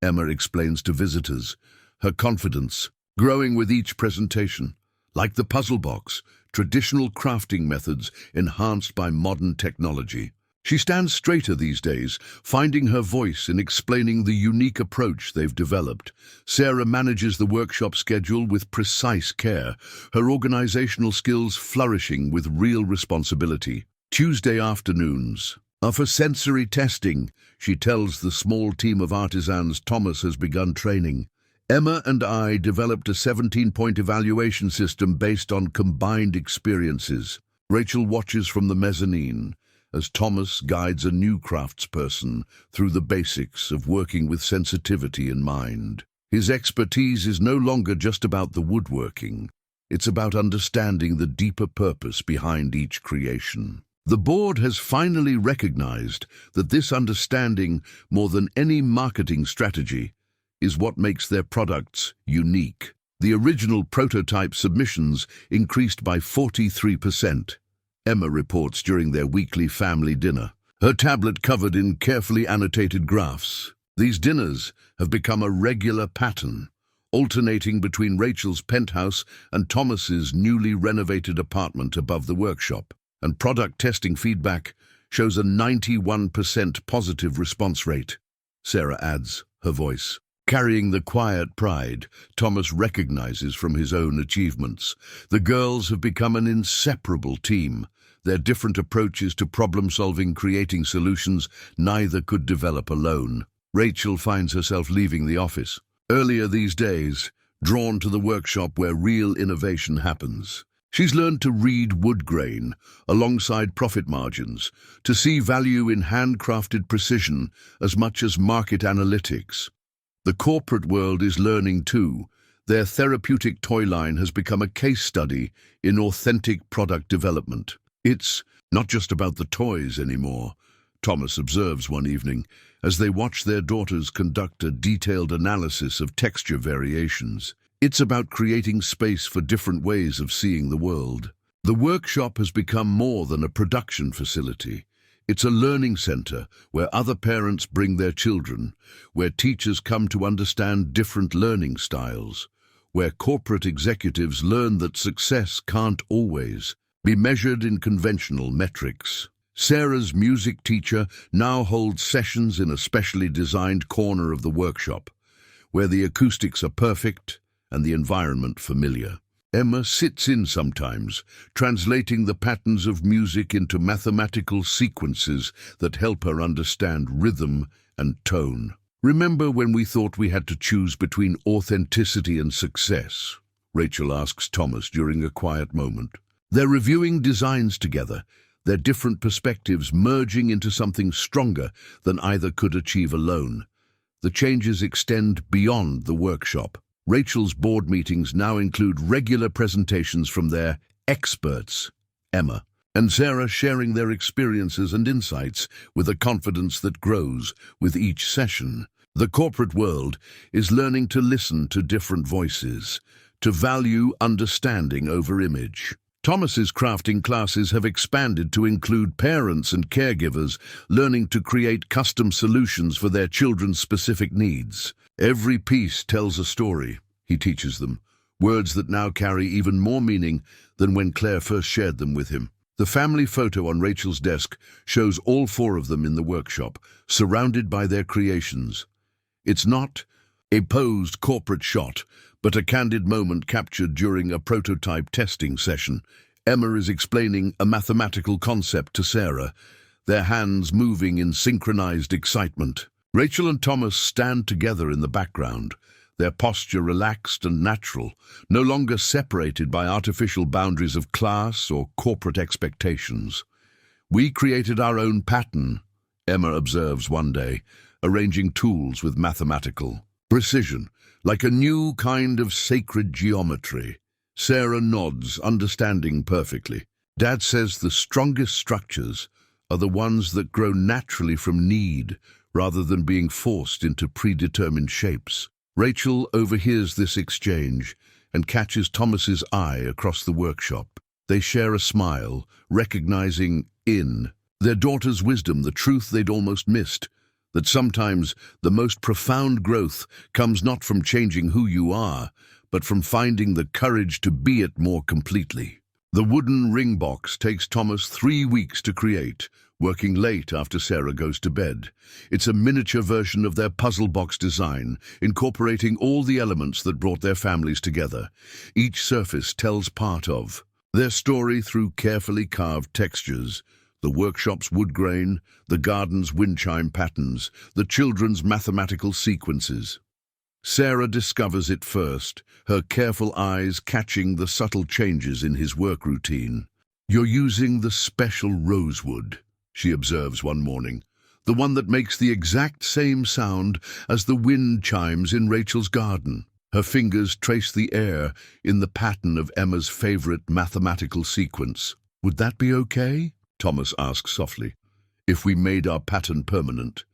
Emma explains to visitors, her confidence growing with each presentation. Like the puzzle box, traditional crafting methods enhanced by modern technology. She stands straighter these days, finding her voice in explaining the unique approach they've developed. Sarah manages the workshop schedule with precise care, her organizational skills flourishing with real responsibility. Tuesday afternoons are for sensory testing, she tells the small team of artisans Thomas has begun training. "Emma and I developed a 17-point evaluation system based on combined experiences." Rachel watches from the mezzanine as Thomas guides a new craftsperson through the basics of working with sensitivity in mind. His expertise is no longer just about the woodworking. It's about understanding the deeper purpose behind each creation. The board has finally recognized that this understanding, more than any marketing strategy, is what makes their products unique. The original prototype submissions increased by 43%. Emma reports during their weekly family dinner, her tablet covered in carefully annotated graphs. These dinners have become a regular pattern, alternating between Rachel's penthouse and Thomas's newly renovated apartment above the workshop. And product testing feedback shows a 91% positive response rate. Sarah adds, her voice carrying the quiet pride Thomas recognizes from his own achievements. The girls have become an inseparable team. Their different approaches to problem-solving, creating solutions neither could develop alone. Rachel finds herself leaving the office earlier these days, drawn to the workshop where real innovation happens. She's learned to read wood grain alongside profit margins, to see value in handcrafted precision as much as market analytics. The corporate world is learning too. Their therapeutic toy line has become a case study in authentic product development. It's not just about the toys anymore, Thomas observes one evening as they watch their daughters conduct a detailed analysis of texture variations. It's about creating space for different ways of seeing the world. The workshop has become more than a production facility. It's a learning center where other parents bring their children, where teachers come to understand different learning styles, where corporate executives learn that success can't always be measured in conventional metrics. Sarah's music teacher now holds sessions in a specially designed corner of the workshop, where the acoustics are perfect and the environment familiar. Emma sits in sometimes, translating the patterns of music into mathematical sequences that help her understand rhythm and tone. "Remember when we thought we had to choose between authenticity and success?" Rachel asks Thomas during a quiet moment. They're reviewing designs together, their different perspectives merging into something stronger than either could achieve alone. The changes extend beyond the workshop. Rachel's board meetings now include regular presentations from their experts, Emma and Sarah sharing their experiences and insights with a confidence that grows with each session. The corporate world is learning to listen to different voices, to value understanding over image. Thomas's crafting classes have expanded to include parents and caregivers learning to create custom solutions for their children's specific needs. Every piece tells a story, he teaches them, words that now carry even more meaning than when Claire first shared them with him. The family photo on Rachel's desk shows all four of them in the workshop, surrounded by their creations. It's not a posed corporate shot, but a candid moment captured during a prototype testing session. Emma is explaining a mathematical concept to Sarah, their hands moving in synchronized excitement. Rachel and Thomas stand together in the background, their posture relaxed and natural, no longer separated by artificial boundaries of class or corporate expectations. "We created our own pattern," Emma observes one day, arranging tools with mathematical precision, like a new kind of sacred geometry. Sarah nods, understanding perfectly. Dad says the strongest structures are the ones that grow naturally from need, rather than being forced into predetermined shapes. Rachel overhears this exchange and catches Thomas's eye across the workshop. They share a smile, recognizing in their daughter's wisdom the truth they'd almost missed, that sometimes the most profound growth comes not from changing who you are, but from finding the courage to be it more completely. The wooden ring box takes Thomas 3 weeks to create, working late after Sarah goes to bed. It's a miniature version of their puzzle box design, incorporating all the elements that brought their families together. Each surface tells part of their story through carefully carved textures: the workshop's wood grain, the garden's wind chime patterns, the children's mathematical sequences. Sarah discovers it first, her careful eyes catching the subtle changes in his work routine. "You're using the special rosewood," she observes one morning, "the one that makes the exact same sound as the wind chimes in Rachel's garden." Her fingers trace the air in the pattern of Emma's favorite mathematical sequence. "Would that be okay?" Thomas asks softly, "if we made our pattern permanent?"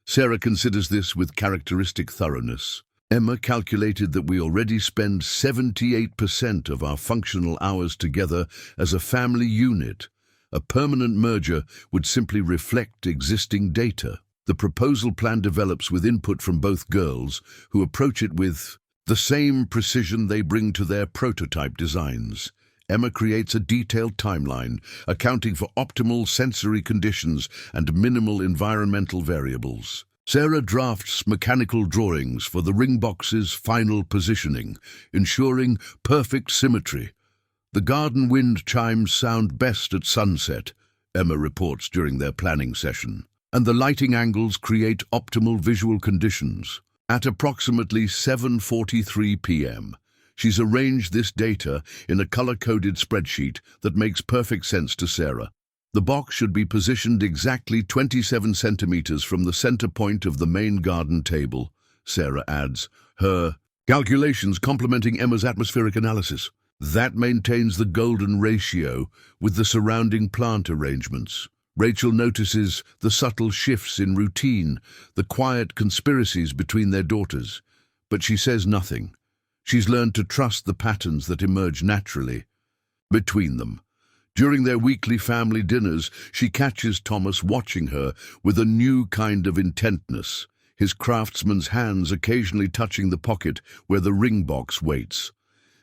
Sarah considers this with characteristic thoroughness. "Emma calculated that we already spend 78% of our functional hours together as a family unit. A permanent merger would simply reflect existing data. The proposal plan develops with input from both girls, who approach it with the same precision they bring to their prototype designs. Emma creates a detailed timeline, accounting for optimal sensory conditions and minimal environmental variables. Sarah drafts mechanical drawings for the ring box's final positioning, ensuring perfect symmetry. "The garden wind chimes sound best at sunset," Emma reports during their planning session, "and the lighting angles create optimal visual conditions." At approximately 7:43 p.m., she's arranged this data in a color-coded spreadsheet that makes perfect sense to Sarah. The box should be positioned exactly 27 centimeters from the center point of the main garden table, Sarah adds, her calculations complementing Emma's atmospheric analysis. That maintains the golden ratio with the surrounding plant arrangements. Rachel notices the subtle shifts in routine, the quiet conspiracies between their daughters, but she says nothing. She's learned to trust the patterns that emerge naturally between them. During their weekly family dinners, she catches Thomas watching her with a new kind of intentness, his craftsman's hands occasionally touching the pocket where the ring box waits.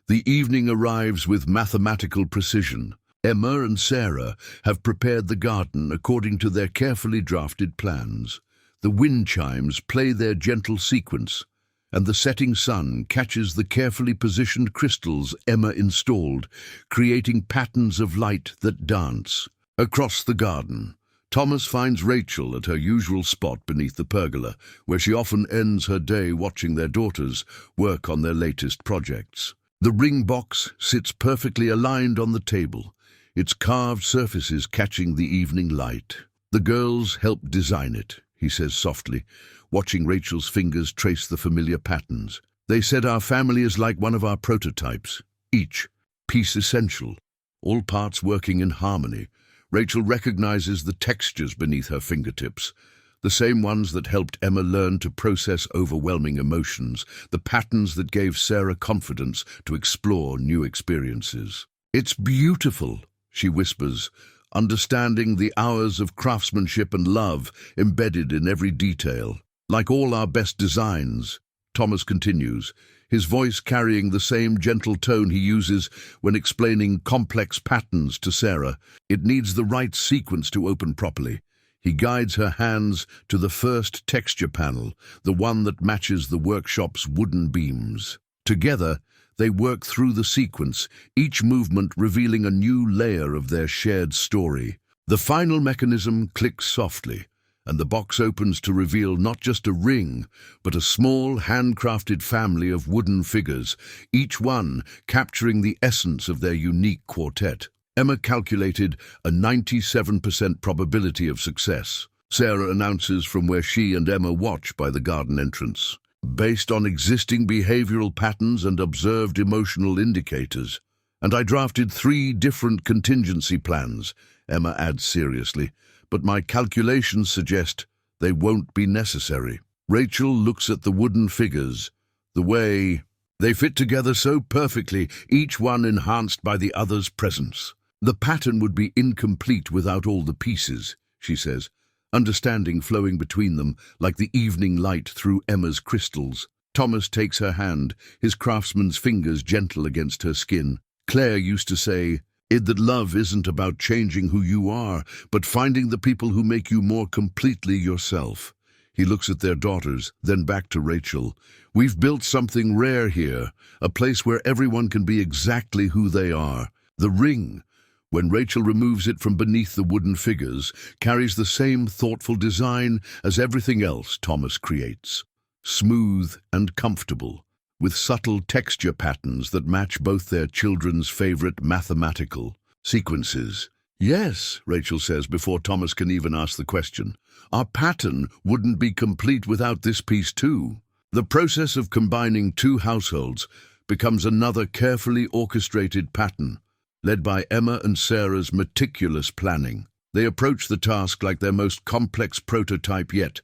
The evening arrives with mathematical precision. Emma and Sarah have prepared the garden according to their carefully drafted plans. The wind chimes play their gentle sequence, and the setting sun catches the carefully positioned crystals Emma installed, creating patterns of light that dance. Across the garden, Thomas finds Rachel at her usual spot beneath the pergola, where she often ends her day watching their daughters work on their latest projects. The ring box sits perfectly aligned on the table, its carved surfaces catching the evening light. "The girls helped design it," he says softly, watching Rachel's fingers trace the familiar patterns. "They said our family is like one of our prototypes, each piece essential, all parts working in harmony, Rachel recognizes the textures beneath her fingertips, the same ones that helped Emma learn to process overwhelming emotions, the patterns that gave Sarah confidence to explore new experiences. "It's beautiful," she whispers, understanding the hours of craftsmanship and love embedded in every detail. "Like all our best designs," Thomas continues, his voice carrying the same gentle tone he uses when explaining complex patterns to Sarah. "It needs the right sequence to open properly." He guides her hands to the first texture panel, the one that matches the workshop's wooden beams. Together, they work through the sequence, each movement revealing a new layer of their shared story. The final mechanism clicks softly, and the box opens to reveal not just a ring, but a small, handcrafted family of wooden figures, each one capturing the essence of their unique quartet. Emma calculated a 97% probability of success. Sarah announces from where she and Emma watch by the garden entrance. "Based on existing behavioral patterns and observed emotional indicators. And I drafted 3 different contingency plans," Emma adds seriously, "but my calculations suggest they won't be necessary." Rachel looks at the wooden figures, the way they fit together so perfectly, each one enhanced by the other's presence. "The pattern would be incomplete without all the pieces," she says, understanding flowing between them like the evening light through Emma's crystals. Thomas takes her hand, his craftsman's fingers gentle against her skin. "Claire used to say, that love isn't about changing who you are, but finding the people who make you more completely yourself." He looks at their daughters, then back to Rachel. "We've built something rare here, a place where everyone can be exactly who they are." The ring, when Rachel removes it from beneath the wooden figures, carries the same thoughtful design as everything else Thomas creates. Smooth and comfortable, with subtle texture patterns that match both their children's favorite mathematical sequences. "Yes," Rachel says before Thomas can even ask the question. "Our pattern wouldn't be complete without this piece too." The process of combining 2 households becomes another carefully orchestrated pattern, led by Emma and Sarah's meticulous planning. They approach the task like their most complex prototype yet,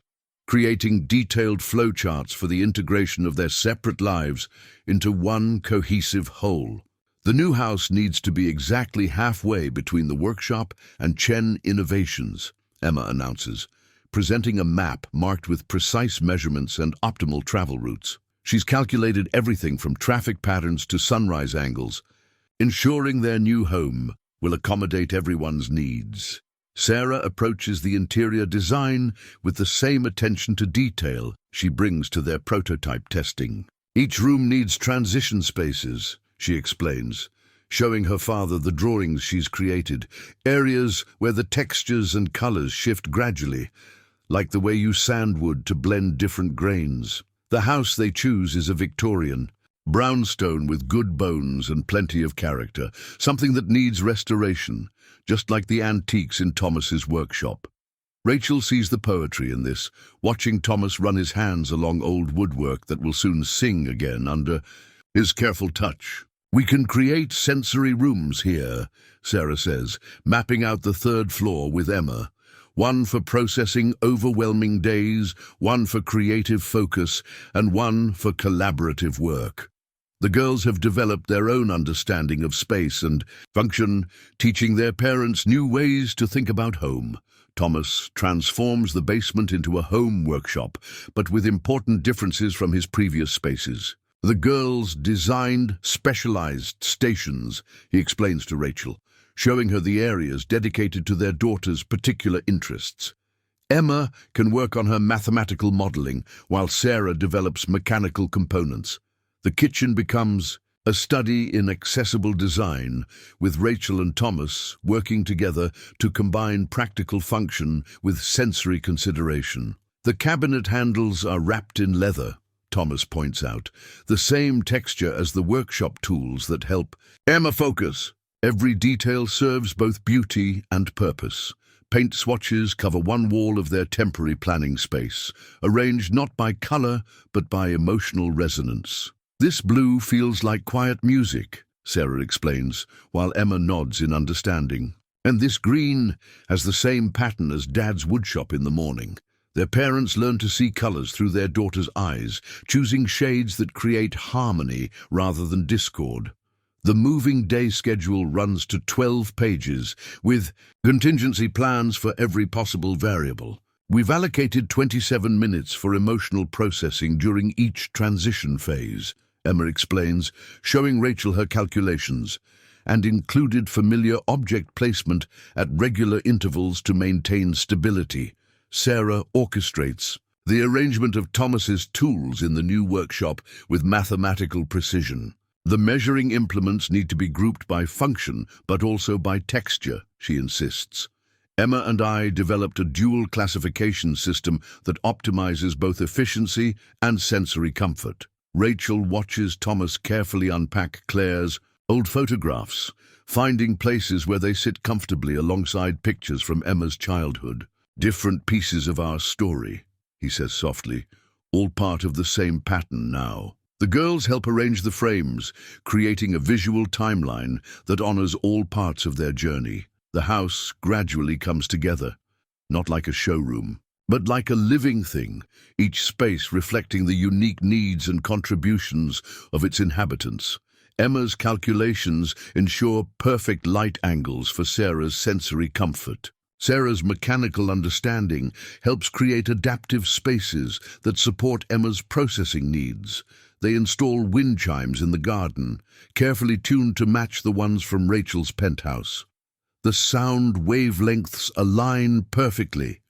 creating detailed flowcharts for the integration of their separate lives into one cohesive whole. The new house needs to be exactly halfway between the workshop and Chen Innovations, Emma announces, presenting a map marked with precise measurements and optimal travel routes. She's calculated everything from traffic patterns to sunrise angles, ensuring their new home will accommodate everyone's needs. Sarah approaches the interior design with the same attention to detail she brings to their prototype testing. "Each room needs transition spaces," she explains, showing her father the drawings she's created, areas where the textures and colors shift gradually, like the way you sand wood to blend different grains. The house they choose is a Victorian, brownstone with good bones and plenty of character, something that needs restoration, just like the antiques in Thomas's workshop. Rachel sees the poetry in this, watching Thomas run his hands along old woodwork that will soon sing again under his careful touch. "We can create sensory rooms here," Sarah says, mapping out the 3rd floor with Emma. "One for processing overwhelming days, one for creative focus, and one for collaborative work." The girls have developed their own understanding of space and function, teaching their parents new ways to think about home. Thomas transforms the basement into a home workshop, but with important differences from his previous spaces. The girls designed specialized stations, he explains to Rachel, showing her the areas dedicated to their daughter's particular interests. Emma can work on her mathematical modeling, while Sarah develops mechanical components. The kitchen becomes a study in accessible design, with Rachel and Thomas working together to combine practical function with sensory consideration. The cabinet handles are wrapped in leather, Thomas points out, the same texture as the workshop tools that help Emma focus. Every detail serves both beauty and purpose. Paint swatches cover one wall of their temporary planning space, arranged not by color but by emotional resonance. "This blue feels like quiet music," Sarah explains, while Emma nods in understanding. And this green has the same pattern as Dad's woodshop in the morning. Their parents learn to see colors through their daughter's eyes, choosing shades that create harmony rather than discord. The moving day schedule runs to 12 pages, with contingency plans for every possible variable. We've allocated 27 minutes for emotional processing during each transition phase, Emma explains, showing Rachel her calculations, and included familiar object placement at regular intervals to maintain stability. Sarah orchestrates the arrangement of Thomas's tools in the new workshop with mathematical precision. The measuring implements need to be grouped by function, but also by texture, she insists. Emma and I developed a dual classification system that optimizes both efficiency and sensory comfort. Rachel watches Thomas carefully unpack Claire's old photographs, finding places where they sit comfortably alongside pictures from Emma's childhood. Different pieces of our story, he says softly, all part of the same pattern now. The girls help arrange the frames, creating a visual timeline that honors all parts of their journey. The house gradually comes together, not like a showroom, but like a living thing, each space reflecting the unique needs and contributions of its inhabitants. Emma's calculations ensure perfect light angles for Sarah's sensory comfort. Sarah's mechanical understanding helps create adaptive spaces that support Emma's processing needs. They install wind chimes in the garden, carefully tuned to match the ones from Rachel's penthouse. The sound wavelengths align perfectly,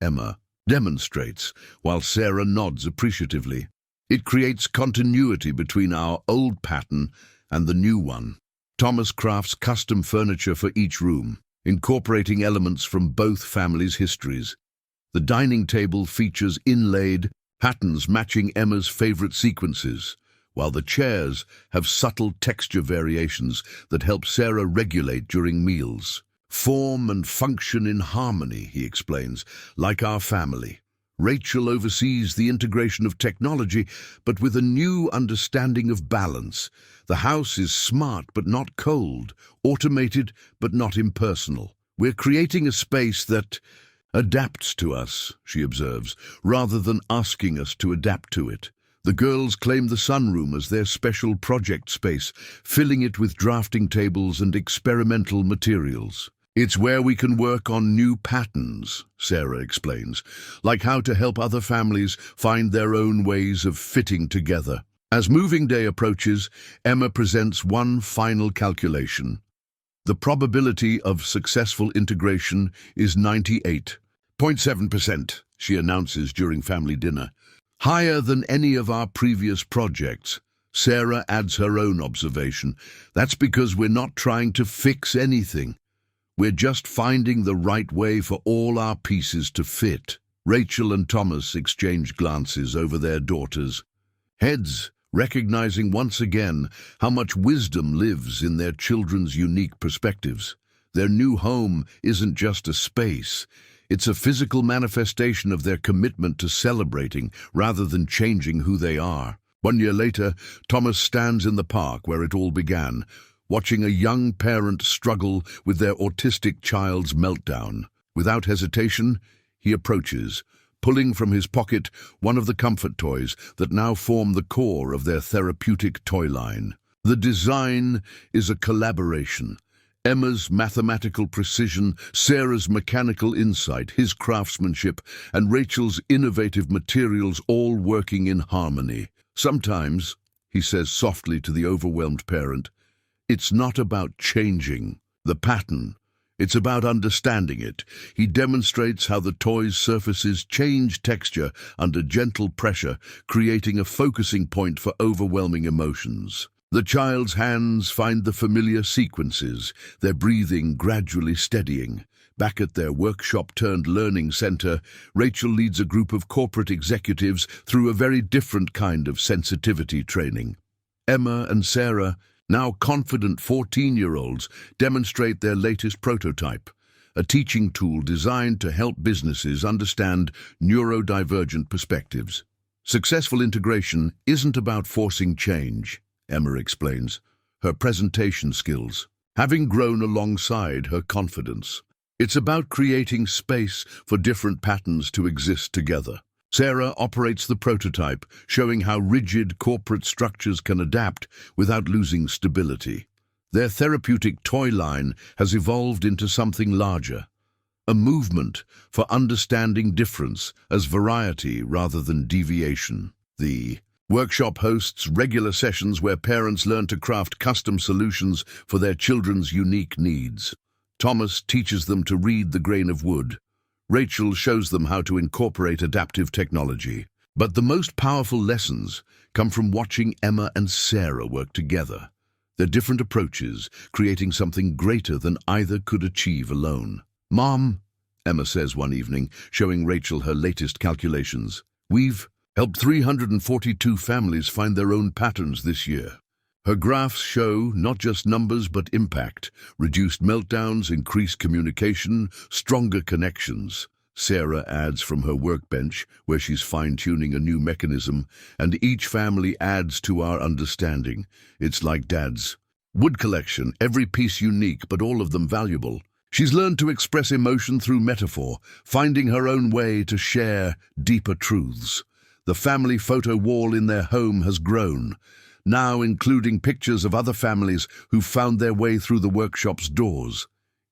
Emma demonstrates, while Sarah nods appreciatively. It creates continuity between our old pattern and the new one. Thomas crafts custom furniture for each room, incorporating elements from both families' histories. The dining table features inlaid patterns matching Emma's favorite sequences, while the chairs have subtle texture variations that help Sarah regulate during meals. Form and function in harmony, he explains, like our family. Rachel oversees the integration of technology, but with a new understanding of balance. The house is smart but not cold, automated but not impersonal. We're creating a space that adapts to us, she observes, rather than asking us to adapt to it. The girls claim the sunroom as their special project space, filling it with drafting tables and experimental materials. It's where we can work on new patterns, Sarah explains, like how to help other families find their own ways of fitting together. As moving day approaches, Emma presents one final calculation. The probability of successful integration is 98.7%, she announces during family dinner. Higher than any of our previous projects. Sarah adds her own observation. That's because we're not trying to fix anything. We're just finding the right way for all our pieces to fit. Rachel and Thomas exchange glances over their daughters' heads, recognizing once again how much wisdom lives in their children's unique perspectives. Their new home isn't just a space. It's a physical manifestation of their commitment to celebrating rather than changing who they are. 1 year later, Thomas stands in the park where it all began, watching a young parent struggle with their autistic child's meltdown. Without hesitation, he approaches, pulling from his pocket one of the comfort toys that now form the core of their therapeutic toy line. The design is a collaboration. Emma's mathematical precision, Sarah's mechanical insight, his craftsmanship, and Rachel's innovative materials all working in harmony. Sometimes, he says softly to the overwhelmed parent, it's not about changing the pattern. It's about understanding it. He demonstrates how the toy's surfaces change texture under gentle pressure, creating a focusing point for overwhelming emotions. The child's hands find the familiar sequences, their breathing gradually steadying. Back at their workshop-turned-learning center, Rachel leads a group of corporate executives through a very different kind of sensitivity training. Emma and Sarah, now confident 14-year-olds, demonstrate their latest prototype, a teaching tool designed to help businesses understand neurodivergent perspectives. Successful integration isn't about forcing change, Emma explains. Her presentation skills, having grown alongside her confidence. It's about creating space for different patterns to exist together. Sarah operates the prototype, showing how rigid corporate structures can adapt without losing stability. Their therapeutic toy line has evolved into something larger, a movement for understanding difference as variety rather than deviation. The workshop hosts regular sessions where parents learn to craft custom solutions for their children's unique needs. Thomas teaches them to read the grain of wood. Rachel shows them how to incorporate adaptive technology. But the most powerful lessons come from watching Emma and Sarah work together. Their different approaches, creating something greater than either could achieve alone. "Mom," Emma says one evening, showing Rachel her latest calculations, "we've helped 342 families find their own patterns this year." Her graphs show not just numbers but impact, reduced meltdowns, increased communication, stronger connections. Sarah adds from her workbench, where she's fine-tuning a new mechanism, and each family adds to our understanding. It's like Dad's wood collection, every piece unique but all of them valuable. She's learned to express emotion through metaphor, finding her own way to share deeper truths. The family photo wall in their home has grown, now including pictures of other families who found their way through the workshop's doors.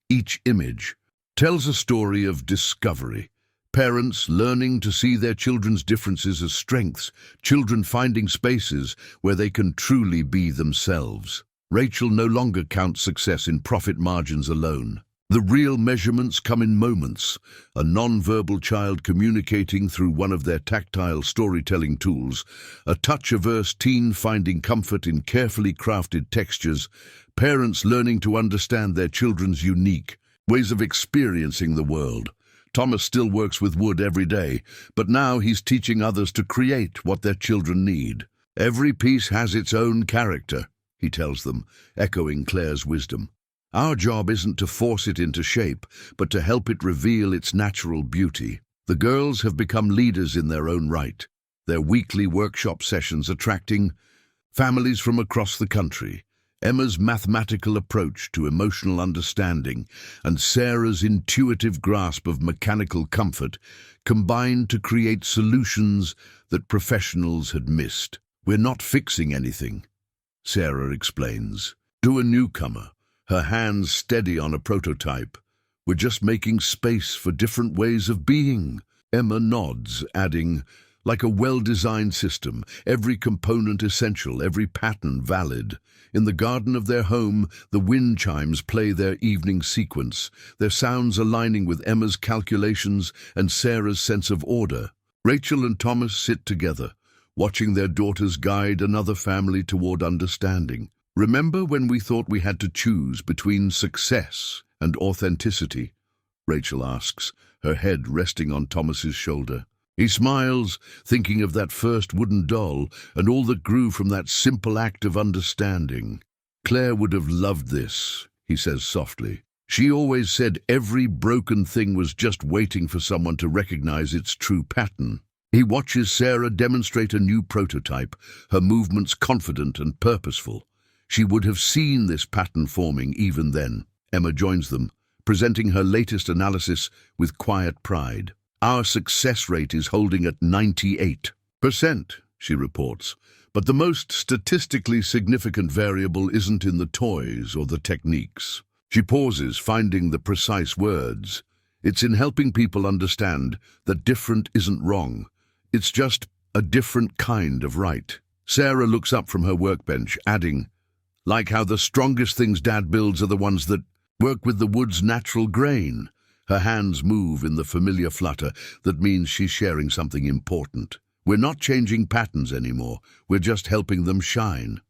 Each image tells a story of discovery. Parents learning to see their children's differences as strengths, children finding spaces where they can truly be themselves. Rachel no longer counts success in profit margins alone. The real measurements come in moments, a non-verbal child communicating through one of their tactile storytelling tools, a touch-averse teen finding comfort in carefully crafted textures, parents learning to understand their children's unique ways of experiencing the world. Thomas still works with wood every day, but now he's teaching others to create what their children need. "Every piece has its own character," he tells them, echoing Claire's wisdom. "Our job isn't to force it into shape, but to help it reveal its natural beauty." The girls have become leaders in their own right, their weekly workshop sessions attracting families from across the country. Emma's mathematical approach to emotional understanding and Sarah's intuitive grasp of mechanical comfort combined to create solutions that professionals had missed. "We're not fixing anything," Sarah explains. To a newcomer, her hands steady on a prototype, "We're just making space for different ways of being." Emma nods, adding, "Like a well-designed system, every component essential, every pattern valid." In the garden of their home, the wind chimes play their evening sequence, their sounds aligning with Emma's calculations and Sarah's sense of order. Rachel and Thomas sit together, watching their daughters guide another family toward understanding. "Remember when we thought we had to choose between success and authenticity?" Rachel asks, her head resting on Thomas's shoulder. He smiles, thinking of that first wooden doll and all that grew from that simple act of understanding. "Claire would have loved this," he says softly. "She always said every broken thing was just waiting for someone to recognize its true pattern." He watches Sarah demonstrate a new prototype, her movements confident and purposeful. She would have seen this pattern forming even then. Emma joins them, presenting her latest analysis with quiet pride. "Our success rate is holding at 98%, she reports. But the most statistically significant variable isn't in the toys or the techniques. She pauses, finding the precise words. It's in helping people understand that different isn't wrong. It's just a different kind of right. Sarah looks up from her workbench, adding, "Like how the strongest things Dad builds are the ones that work with the wood's natural grain." Her hands move in the familiar flutter that means she's sharing something important. "We're not changing patterns anymore, we're just helping them shine."